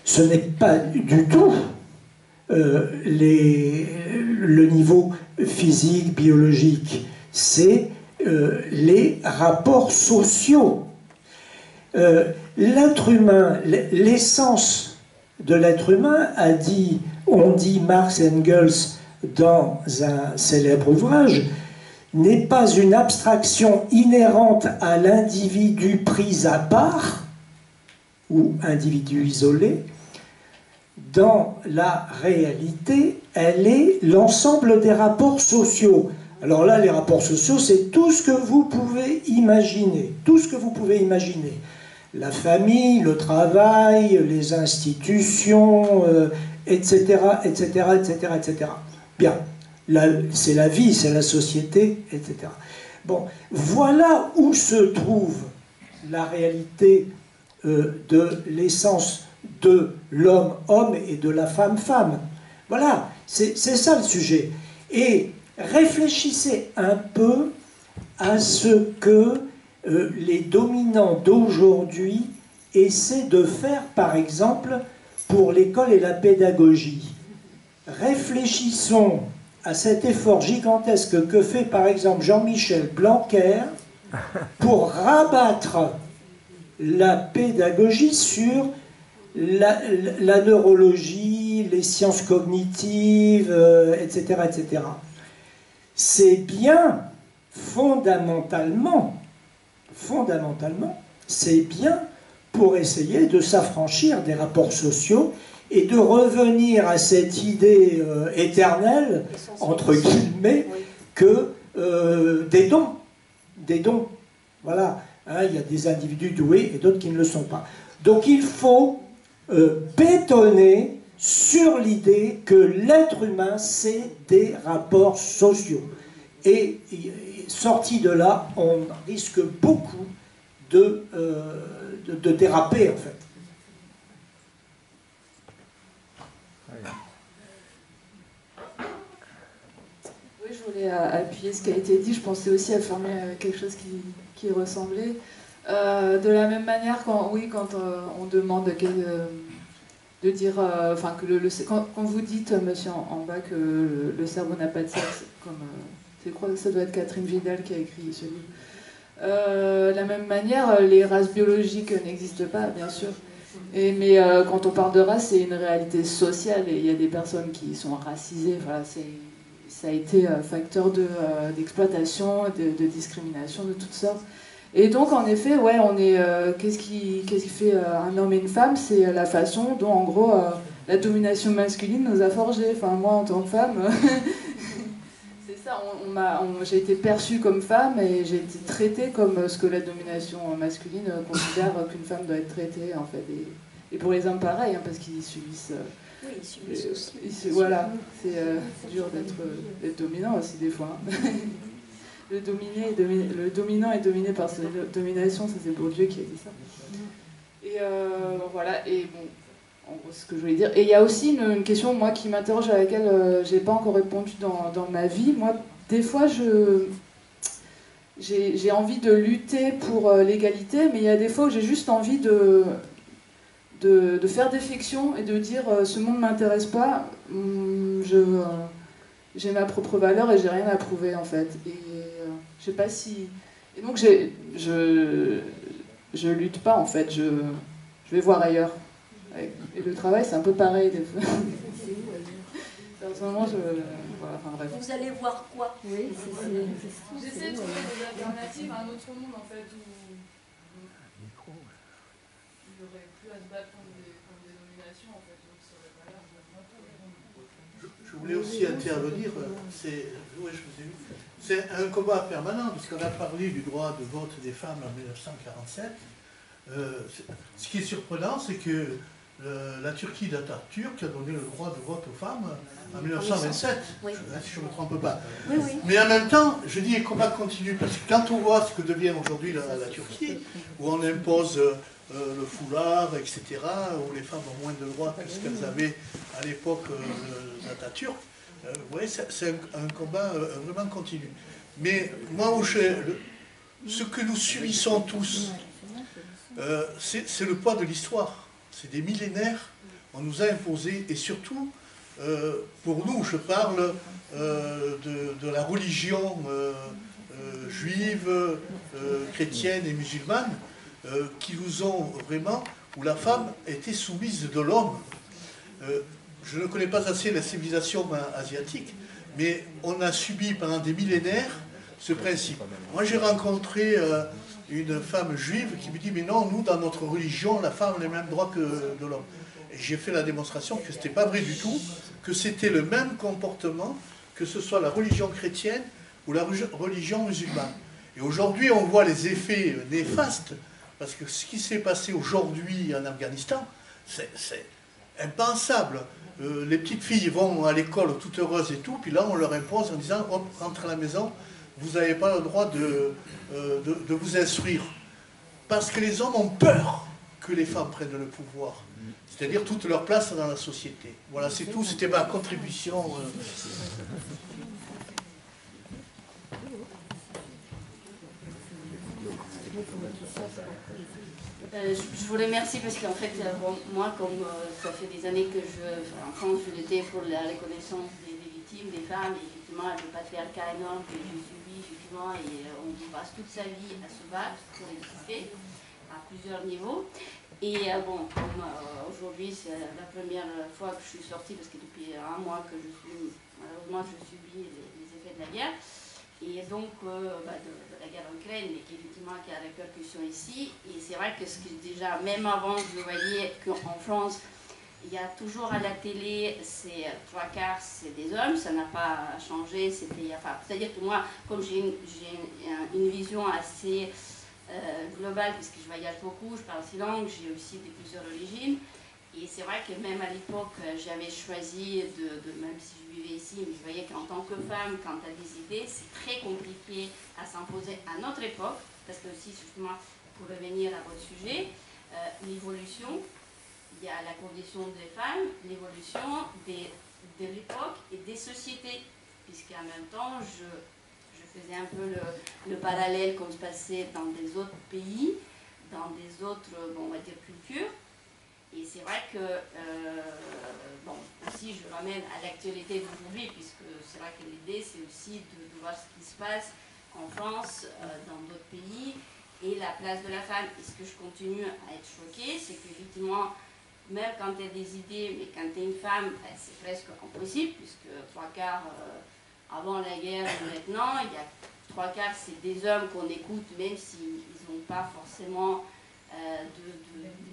Ce n'est pas du tout le niveau physique, biologique. C'est les rapports sociaux. L'être humain, l'essence de l'être humain, on dit Marx et Engels dans un célèbre ouvrage, n'est pas une abstraction inhérente à l'individu pris à part ou individu isolé. Dans la réalité, elle est l'ensemble des rapports sociaux. Alors là, les rapports sociaux, c'est tout ce que vous pouvez imaginer. Tout ce que vous pouvez imaginer. La famille, le travail, les institutions, etc., etc., etc., etc. Bien. C'est la vie, c'est la société, etc. Bon, voilà où se trouve la réalité de l'essence de l'homme-homme et de la femme-femme. Voilà, c'est ça le sujet. Et réfléchissez un peu à ce que les dominants d'aujourd'hui essaient de faire, par exemple, pour l'école et la pédagogie. réfléchissons à cet effort gigantesque que fait par exemple Jean-Michel Blanquer pour rabattre la pédagogie sur la neurologie, les sciences cognitives, etc., etc. C'est bien, fondamentalement, c'est bien pour essayer de s'affranchir des rapports sociaux et de revenir à cette idée éternelle, entre guillemets, que des dons. Voilà, hein, il y a des individus doués et d'autres qui ne le sont pas. Donc il faut bétonner sur l'idée que l'être humain, c'est des rapports sociaux. Et sorti de là, on risque beaucoup de déraper, en fait. Oui, je voulais appuyer ce qui a été dit. Je pensais aussi affirmer quelque chose qui ressemblait. De la même manière, quand on demande de dire, enfin quand vous dites, monsieur en bas, que le cerveau n'a pas de sexe, comme je crois que ça doit être Catherine Vidal qui a écrit ce livre. De la même manière, les races biologiques n'existent pas, bien sûr. Mais quand on parle de race, c'est une réalité sociale et il y a des personnes qui sont racisées. Voilà, ça a été facteur d'exploitation, de discrimination de toutes sortes. Et donc, en effet, ouais, on est. Qu'est-ce qui fait un homme et une femme? C'est la façon dont, en gros, la domination masculine nous a forgés. Enfin, moi, en tant que femme, c'est ça. J'ai été perçue comme femme et j'ai été traitée comme ce que la domination masculine considère qu'une femme doit être traitée, en fait. Et pour les hommes, pareil, hein, parce qu'ils subissent. Oui, ils subissent aussi. Voilà, c'est dur d'être dominant aussi, des fois. Hein. Le dominant est dominé par sa domination, ça c'est Bourdieu qui a dit ça. Et voilà, et bon, en gros, c'est ce que je voulais dire. Et il y a aussi une question, moi, qui m'interroge, à laquelle j'ai pas encore répondu dans ma vie. Moi, des fois, j'ai envie de lutter pour l'égalité, mais il y a des fois où j'ai juste envie de faire défection et de dire ce monde m'intéresse pas, j'ai ma propre valeur et j'ai rien à prouver, en fait. Et je sais pas si... Et donc je lutte pas, en fait, je vais voir ailleurs. Et le travail, c'est un peu pareil, des fois. Personnellement, voilà, enfin bref. Vous allez voir quoi? Oui, J'essaie de trouver des alternatives à un autre monde, en fait, où il n'y aurait plus à se battre contre des dominations, en fait, donc ça aurait pas l'air de... Je voulais aussi intervenir, c'est un combat permanent, parce qu'on a parlé du droit de vote des femmes en 1947. Ce qui est surprenant, c'est que la Turquie d'Atatürk a donné le droit de vote aux femmes en 1927, oui. Si je ne me trompe pas. Oui, oui. Mais en même temps, je dis, le combat continue, parce que quand on voit ce que devient aujourd'hui la Turquie, où on impose le foulard, etc., où les femmes ont moins de droits que ce qu'elles avaient à l'époque d'Atatürk, vous voyez, c'est un combat vraiment continu. Mais moi, ce que nous subissons tous, c'est le poids de l'histoire. C'est des millénaires, on nous a imposé, et surtout, pour nous, je parle de la religion juive, chrétienne et musulmane, qui nous ont vraiment, où la femme était soumise de l'homme. Je ne connais pas assez la civilisation asiatique, mais on a subi pendant des millénaires ce principe. Moi, j'ai rencontré une femme juive qui me dit « Mais non, nous, dans notre religion, la femme a les mêmes droits que de l'homme. » Et j'ai fait la démonstration que ce n'était pas vrai du tout, que c'était le même comportement, que ce soit la religion chrétienne ou la religion musulmane. Et aujourd'hui, on voit les effets néfastes, parce que ce qui s'est passé aujourd'hui en Afghanistan, c'est impensable. Les petites filles vont à l'école toutes heureuses et tout, puis là, on leur impose en disant « Hop, rentrez à la maison, vous n'avez pas le droit de vous instruire. » Parce que les hommes ont peur que les femmes prennent le pouvoir. C'est-à-dire toute leur place dans la société. Voilà, c'est tout, c'était ma contribution. Je vous remercie parce qu'en fait, bon, moi, comme ça fait des années que en France, je l'étais pour la reconnaissance des victimes, des femmes, et effectivement, le patriarcat énorme que j'ai subi, effectivement, et on passe toute sa vie à se battre pour exister, à plusieurs niveaux. Et bon, comme aujourd'hui, c'est la première fois que je suis sortie, parce que depuis un mois que malheureusement, je subis les effets de la guerre. Et donc de la guerre en Ukraine, mais effectivement qui a répercussion ici. Et c'est vrai que déjà, même avant, je voyais qu'en France, il y a toujours à la télé, c'est 3/4, c'est des hommes, ça n'a pas changé. C'est-à-dire que moi, comme j'ai une vision assez globale, puisque je voyage beaucoup, je parle 6 langues, j'ai aussi plusieurs origines. Et c'est vrai que même à l'époque, j'avais choisi même si je vivais ici, mais je voyais qu'en tant que femme, quand tu as des idées, c'est très compliqué à s'imposer à notre époque, parce que aussi, justement, pour revenir à votre sujet, l'évolution, il y a la condition des femmes, l'évolution de l'époque et des sociétés, puisqu'en même temps, je faisais un peu le parallèle comme se passait dans des autres pays, dans des autres, on va dire, cultures. Et c'est vrai que, bon, aussi je ramène à l'actualité d'aujourd'hui, puisque c'est vrai que l'idée c'est aussi de voir ce qui se passe en France, dans d'autres pays, et la place de la femme. Et ce que je continue à être choquée, c'est qu'effectivement, même quand tu as des idées, mais quand tu es une femme, c'est presque impossible, puisque 3/4 avant la guerre et maintenant, il y a 3/4 c'est des hommes qu'on écoute, même s'ils n'ont pas forcément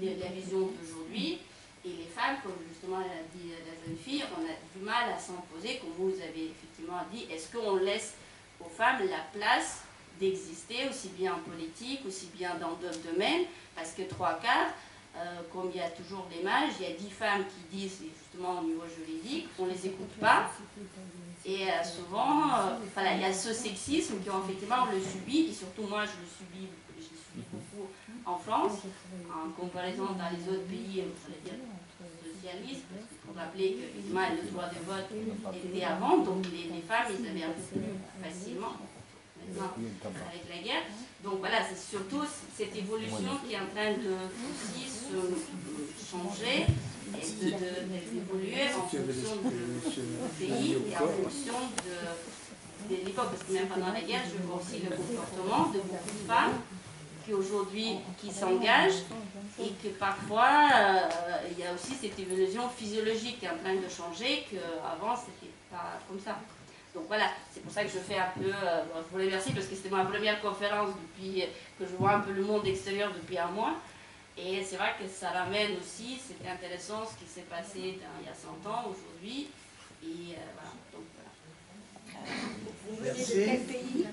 de la vision d'aujourd'hui. Et les femmes, comme justement l'a dit la jeune fille, on a du mal à s'imposer, comme vous avez effectivement dit. Est-ce qu'on laisse aux femmes la place d'exister, aussi bien en politique, aussi bien dans d'autres domaines? Parce que 3/4, comme il y a toujours l'image, il y a 10 femmes qui disent, justement au niveau juridique, on ne les écoute pas. Et souvent, voilà, il y a ce sexisme effectivement on le subit, et surtout moi je le subis beaucoup en France, en comparaison dans les autres pays, on va dire, socialistes, parce qu'il faut rappeler qu'effectivement le droit de vote était avant, donc les femmes, ils avaient un peu plus facilement, maintenant, avec la guerre. Donc voilà, c'est surtout cette évolution qui est en train de aussi se changer et d'évoluer en fonction du pays et en fonction de l'époque, parce que même pendant la guerre, je vois aussi le comportement de beaucoup de femmes qui aujourd'hui s'engagent, et que parfois il y a aussi cette évolution physiologique qui est en train de changer, qu'avant c'était pas comme ça. Donc voilà, c'est pour ça que je fais un peu, je vous remercie parce que c'était ma première conférence depuis que je vois un peu le monde extérieur depuis un mois, et c'est vrai que ça ramène aussi, c'était intéressant ce qui s'est passé il y a 100 ans aujourd'hui, et voilà, donc voilà. Vous venez de quel pays?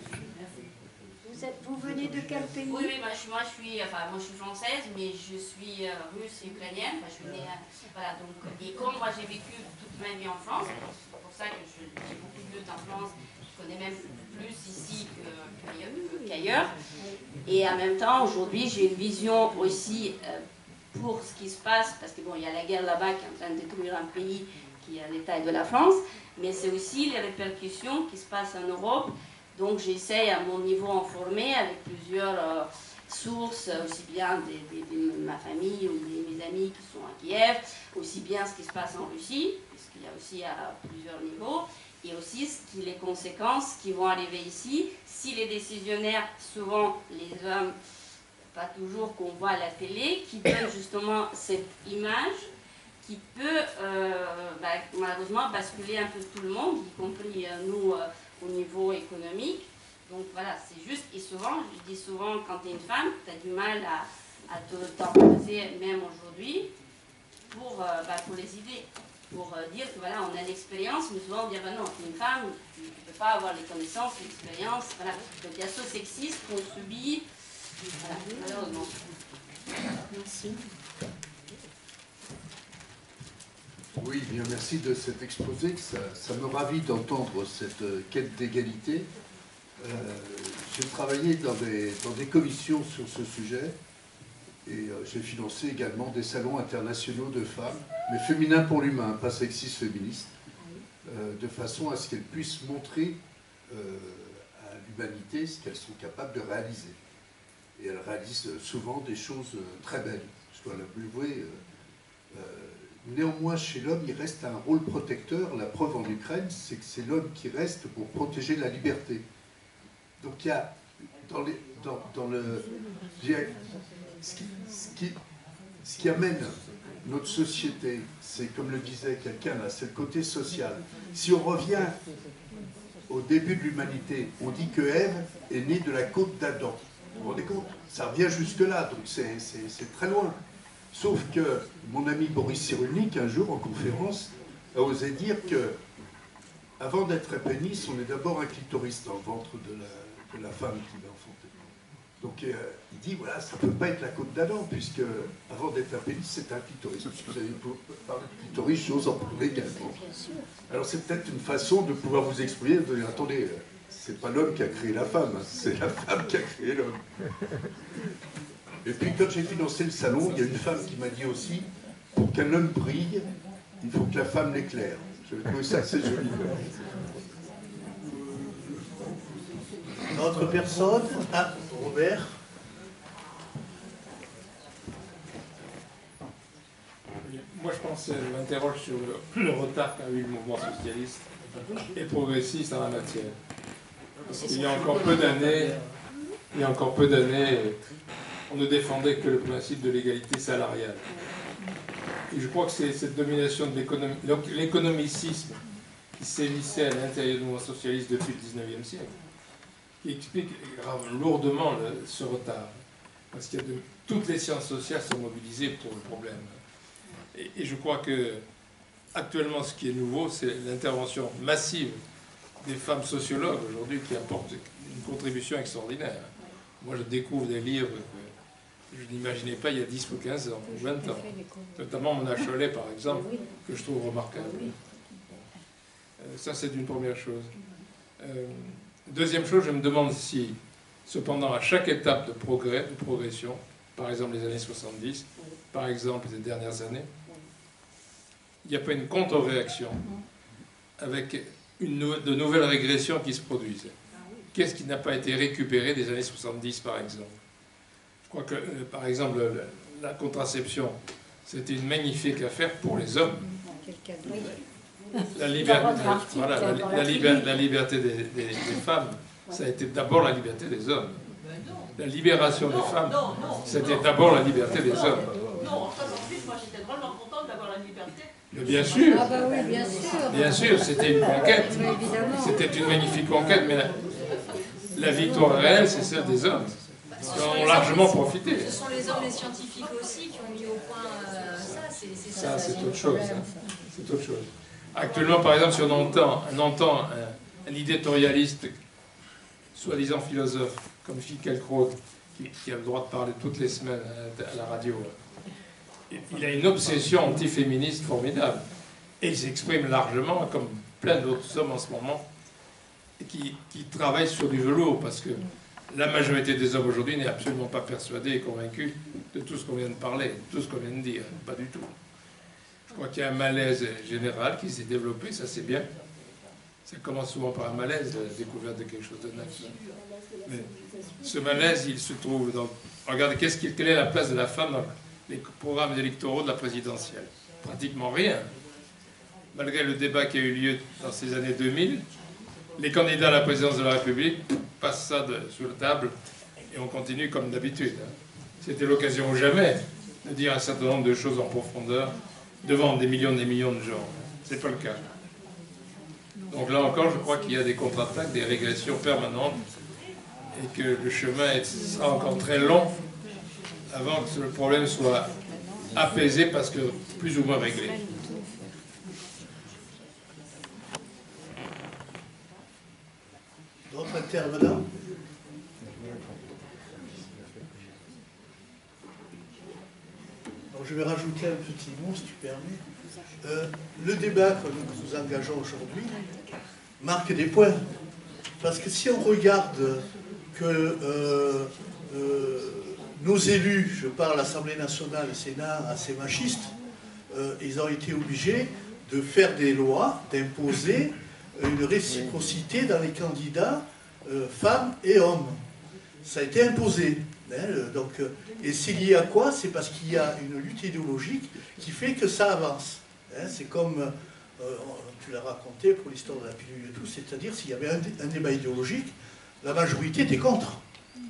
Vous venez de quel pays? Oui, moi je suis française, mais je suis russe et ukrainienne. Je suis née, voilà, donc, et comme moi j'ai vécu toute ma vie en France, c'est pour ça que j'ai beaucoup de luttes en France, je connais même plus ici qu'ailleurs. Et en même temps, aujourd'hui, j'ai une vision aussi pour ce qui se passe, parce que bon, il y a la guerre là-bas qui est en train de détruire un pays qui est à l'état de la France, mais c'est aussi les répercussions qui se passent en Europe. Donc j'essaye à mon niveau informé avec plusieurs sources, aussi bien de ma famille ou mes amis qui sont à Kiev, aussi bien ce qui se passe en Russie, puisqu'il y a aussi à plusieurs niveaux, et aussi les conséquences qui vont arriver ici, si les décisionnaires, souvent les hommes, pas toujours qu'on voit à la télé, qui donnent justement cette image qui peut malheureusement basculer un peu tout le monde, y compris nous, au niveau économique. Donc voilà, c'est juste, et souvent, je dis souvent, quand tu es une femme, tu as du mal à t'imposer, même aujourd'hui, pour les idées, pour dire que voilà, on a l'expérience, mais souvent on dit, non, tu es une femme, tu ne peux pas avoir les connaissances, l'expérience, voilà. Donc il y a ce sexisme qu'on subit, voilà, malheureusement. Merci. Oui, bien merci de cet exposé. Ça me ravit d'entendre cette quête d'égalité. J'ai travaillé dans des commissions sur ce sujet et j'ai financé également des salons internationaux de femmes, mais féminins pour l'humain, pas sexistes féministes, de façon à ce qu'elles puissent montrer à l'humanité ce qu'elles sont capables de réaliser. Et elle réalise souvent des choses très belles, je dois l'avouer. Néanmoins, chez l'homme, il reste un rôle protecteur. La preuve en Ukraine, c'est que c'est l'homme qui reste pour protéger la liberté. Donc il y a, ce qui amène notre société, c'est, comme le disait quelqu'un là, c'est le côté social. Si on revient au début de l'humanité, on dit que Ève est née de la côte d'Adam. Vous vous rendez compte? Ça revient jusque-là, donc c'est très loin. Sauf que mon ami Boris Cyrulnik, un jour en conférence, a osé dire que, avant d'être un pénis, on est d'abord un clitoris dans le ventre de la femme qui va enfanter. Donc il dit, voilà, ça ne peut pas être la côte d'Adam, puisque avant d'être un pénis, c'est un clitoris. Puisque vous avez parlé de clitoris, j'ose en parler également. Alors c'est peut-être une façon de pouvoir vous exprimer, de dire, attendez, c'est pas l'homme qui a créé la femme, hein, c'est la femme qui a créé l'homme. Et puis quand j'ai financé le salon, il y a une femme qui m'a dit aussi, pour qu'un homme brille, il faut que la femme l'éclaire. Je trouve ça assez joli. D'autres personnes? Ah, Robert. Moi, je pense qu'elle m'interroge sur le retard qu'a eu le mouvement socialiste et progressiste en la matière. Parce qu'il y a encore peu d'années, on ne défendait que le principe de l'égalité salariale. Et je crois que c'est cette domination de l'économicisme qui sévissait à l'intérieur du mouvement socialiste depuis le XIXe siècle, qui explique lourdement ce retard. Parce que toutes les sciences sociales sont mobilisées pour le problème. Et je crois que actuellement, ce qui est nouveau, c'est l'intervention massive des femmes sociologues aujourd'hui qui apportent une contribution extraordinaire. Moi, je découvre des livres que je n'imaginais pas il y a 10 ou 15 ans, ou 20 ans. Notamment Mona Chollet, par exemple, que je trouve remarquable. Ça, c'est une première chose. Deuxième chose, je me demande si, cependant, à chaque étape de progression, par exemple les années 70, par exemple les dernières années, il n'y a pas une contre-réaction avec de nouvelles régressions qui se produisent. Qu'est-ce qui n'a pas été récupéré des années 70, par exemple? Je crois que, par exemple, la contraception, c'était une magnifique affaire pour les hommes. La liberté des femmes, ça a été d'abord la liberté des hommes. La libération des femmes, c'était d'abord la liberté des hommes. Non, en 68, moi j'étais drôlement contente d'avoir la liberté. Mais bien sûr, ah bah oui, bien sûr. Bien sûr, c'était une conquête. C'était une magnifique conquête, mais la victoire réelle, c'est celle des hommes, qui en ont largement profité. Ce sont les hommes, les scientifiques aussi, qui ont mis au point ça. Ça, c'est autre chose. C'est autre chose. Actuellement, par exemple, si on entend un éditorialiste, soi-disant philosophe, comme Finkielkraut, qui a le droit de parler toutes les semaines à la radio, il a une obsession antiféministe formidable. Et il s'exprime largement, comme plein d'autres hommes en ce moment, qui travaillent sur du velours, parce que la majorité des hommes aujourd'hui n'est absolument pas persuadée et convaincue de tout ce qu'on vient de parler, de tout ce qu'on vient de dire. Pas du tout. Je crois qu'il y a un malaise général qui s'est développé, ça c'est bien. Ça commence souvent par un malaise, la découverte de quelque chose de neuf. Mais ce malaise, il se trouve dans... Regardez, quelle est la place de la femme dans les programmes électoraux de la présidentielle? Pratiquement rien. Malgré le débat qui a eu lieu dans ces années 2000, les candidats à la présidence de la République passent ça sous la table et on continue comme d'habitude. C'était l'occasion ou jamais de dire un certain nombre de choses en profondeur devant des millions de gens. C'est pas le cas. Donc là encore, je crois qu'il y a des contre-attaques, des régressions permanentes et que le chemin sera encore très long avant que le problème soit apaisé parce que plus ou moins réglé. D'autres intervenants? Alors, je vais rajouter un petit mot, si tu permets. Le débat que nous engageons aujourd'hui marque des points. Parce que si on regarde que nos élus, je parle l'Assemblée nationale, le Sénat, assez machistes, ils ont été obligés de faire des lois, d'imposer une réciprocité dans les candidats femmes et hommes. Ça a été imposé. Et c'est lié à quoi? C'est parce qu'il y a une lutte idéologique qui fait que ça avance. C'est comme, tu l'as raconté pour l'histoire de la pilule et tout, c'est-à-dire s'il y avait un débat idéologique, la majorité était contre.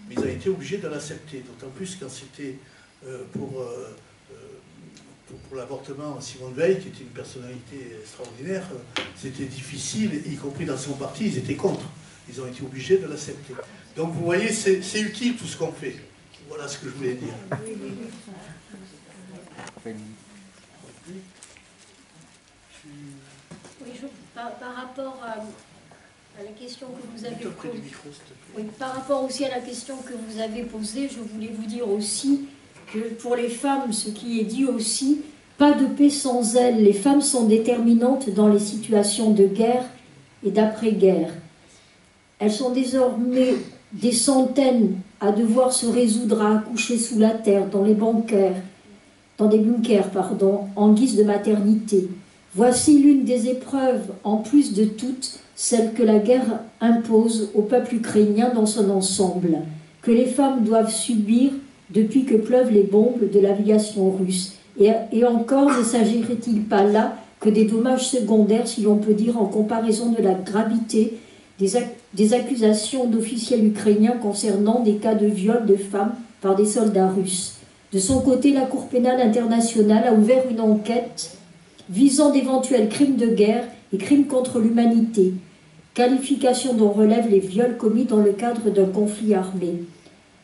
Mais ils ont été obligés de l'accepter, d'autant plus quand c'était pour l'avortement, Simone Veil, qui était une personnalité extraordinaire, c'était difficile, y compris dans son parti, ils étaient contre. Ils ont été obligés de l'accepter. Donc vous voyez, c'est utile tout ce qu'on fait. Voilà ce que je voulais dire. Oui, par rapport à la question que vous avez posée, oui, par rapport aussi à la question que vous avez posée, je voulais vous dire aussi que pour les femmes, ce qui est dit aussi, pas de paix sans elles. Les femmes sont déterminantes dans les situations de guerre et d'après-guerre. Elles sont désormais des centaines à devoir se résoudre à accoucher sous la terre, dans des bunkers, en guise de maternité. Voici l'une des épreuves, en plus de toutes, celle que la guerre impose au peuple ukrainien dans son ensemble, que les femmes doivent subir depuis que pleuvent les bombes de l'aviation russe. Et encore, ne s'agirait-il pas là que des dommages secondaires, si l'on peut dire, en comparaison de la gravité des accusations d'officiels ukrainiens concernant des cas de viol de femmes par des soldats russes. De son côté, la Cour pénale internationale a ouvert une enquête visant d'éventuels crimes de guerre et crimes contre l'humanité, qualification dont relèvent les viols commis dans le cadre d'un conflit armé.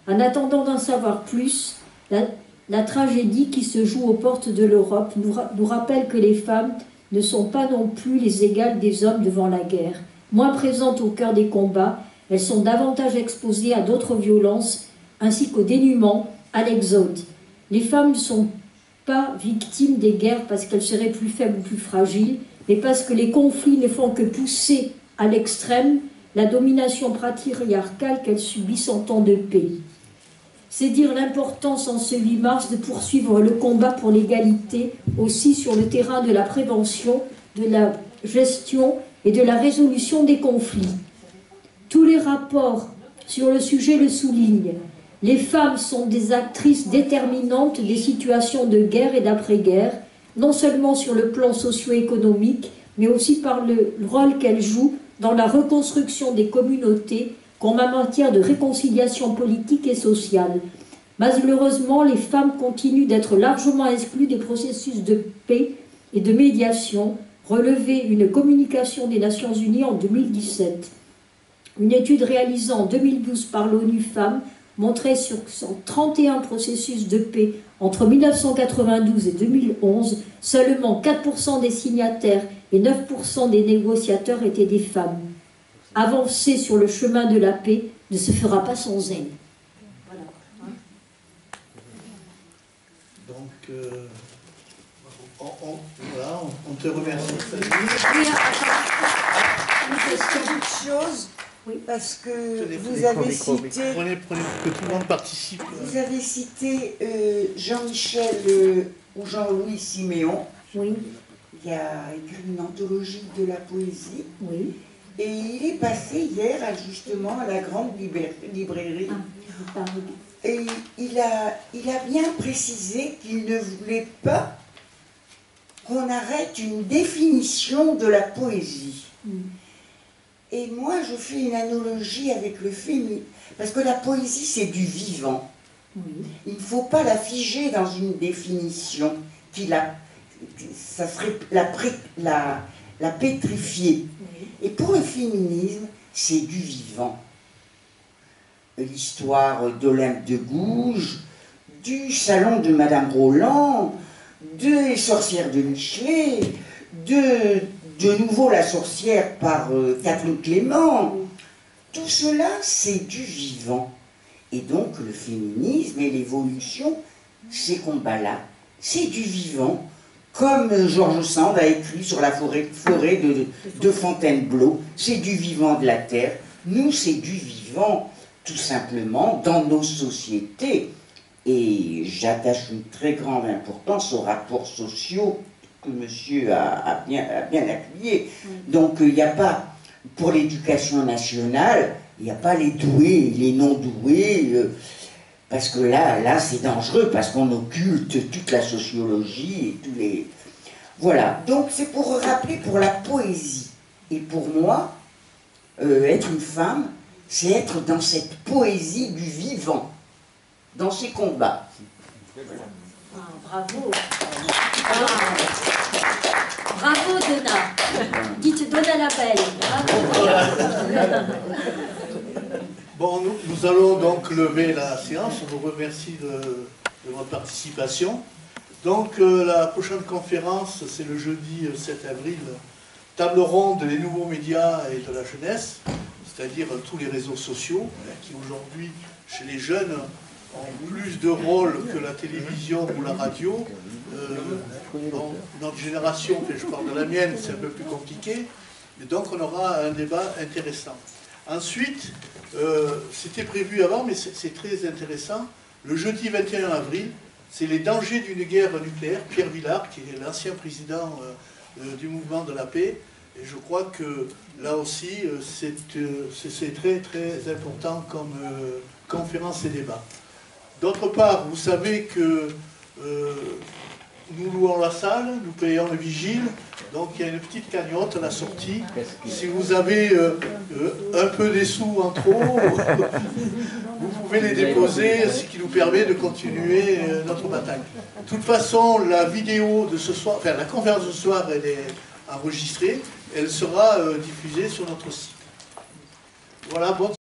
En attendant d'en savoir plus, la tragédie qui se joue aux portes de l'Europe nous rappelle que les femmes ne sont pas non plus les égales des hommes devant la guerre. Moins présentes au cœur des combats, elles sont davantage exposées à d'autres violences, ainsi qu'au dénuement, à l'exode. Les femmes ne sont pas victimes des guerres parce qu'elles seraient plus faibles ou plus fragiles, mais parce que les conflits ne font que pousser à l'extrême la domination patriarcale qu'elles subissent en temps de paix. C'est dire l'importance en ce 8 mars de poursuivre le combat pour l'égalité aussi sur le terrain de la prévention, de la gestion et de la résolution des conflits. Tous les rapports sur le sujet le soulignent. Les femmes sont des actrices déterminantes des situations de guerre et d'après-guerre, non seulement sur le plan socio-économique, mais aussi par le rôle qu'elles jouent dans la reconstruction des communautés comme en matière de réconciliation politique et sociale. Malheureusement, les femmes continuent d'être largement exclues des processus de paix et de médiation, relevait une communication des Nations Unies en 2017. Une étude réalisée en 2012 par l'ONU Femmes montrait sur 131 processus de paix entre 1992 et 2011, seulement 4% des signataires et 9% des négociateurs étaient des femmes. Avancer sur le chemin de la paix ne se fera pas sans elles. Voilà. Donc, on te remercie. Une chose, oui, parce que vous avez cité... Prenez, que tout le monde participe. Vous avez cité Jean-Michel ou Jean-Louis Siméon. Oui. Il a écrit une anthologie de la poésie. Oui. Et il est passé hier justement à la grande librairie. Ah, et il a bien précisé qu'il ne voulait pas qu'on arrête une définition de la poésie. Et moi, je fais une analogie avec le féminisme, parce que la poésie, c'est du vivant. Il ne faut pas la figer dans une définition, ça serait la pétrifier. Et pour le féminisme, c'est du vivant. L'histoire d'Olympe de Gouges, du salon de Madame Roland, des sorcières de Michelet, de nouveau la sorcière par Catherine Clément. Tout cela, c'est du vivant. Et donc le féminisme et l'évolution, ces combats-là, c'est du vivant. Comme Georges Sand a écrit sur la forêt de Fontainebleau, c'est du vivant de la terre. Nous, c'est du vivant, tout simplement, dans nos sociétés. Et j'attache une très grande importance aux rapports sociaux que monsieur a bien appuyé. Donc, il n'y a pas, pour l'éducation nationale, il n'y a pas les doués et les non-doués. Parce que là c'est dangereux, parce qu'on occulte toute la sociologie et tous les... Voilà, donc c'est pour rappeler pour la poésie. Et pour moi, être une femme, c'est être dans cette poésie du vivant, dans ses combats. Ah, bravo. Bravo Donna. Dites Donna la belle. Bravo. Bon, nous allons donc lever la séance. On vous remercie de votre participation. Donc la prochaine conférence, c'est le jeudi 7 avril, table ronde des nouveaux médias et de la jeunesse, c'est-à-dire tous les réseaux sociaux, qui aujourd'hui, chez les jeunes, ont plus de rôle que la télévision ou la radio. Dans notre génération, je parle de la mienne, c'est un peu plus compliqué, et donc on aura un débat intéressant. Ensuite, c'était prévu avant, mais c'est très intéressant, le jeudi 21 avril, c'est les dangers d'une guerre nucléaire, Pierre Villard, qui est l'ancien président du mouvement de la paix, et je crois que là aussi, c'est très très important comme conférence et débat. D'autre part, vous savez que nous louons la salle, nous payons le vigile, donc il y a une petite cagnotte à la sortie. Si vous avez un peu des sous en trop, vous pouvez les déposer, ce qui nous permet de continuer notre bataille. De toute façon, la vidéo de ce soir, enfin la conférence de ce soir, elle est enregistrée, elle sera diffusée sur notre site. Voilà, bonne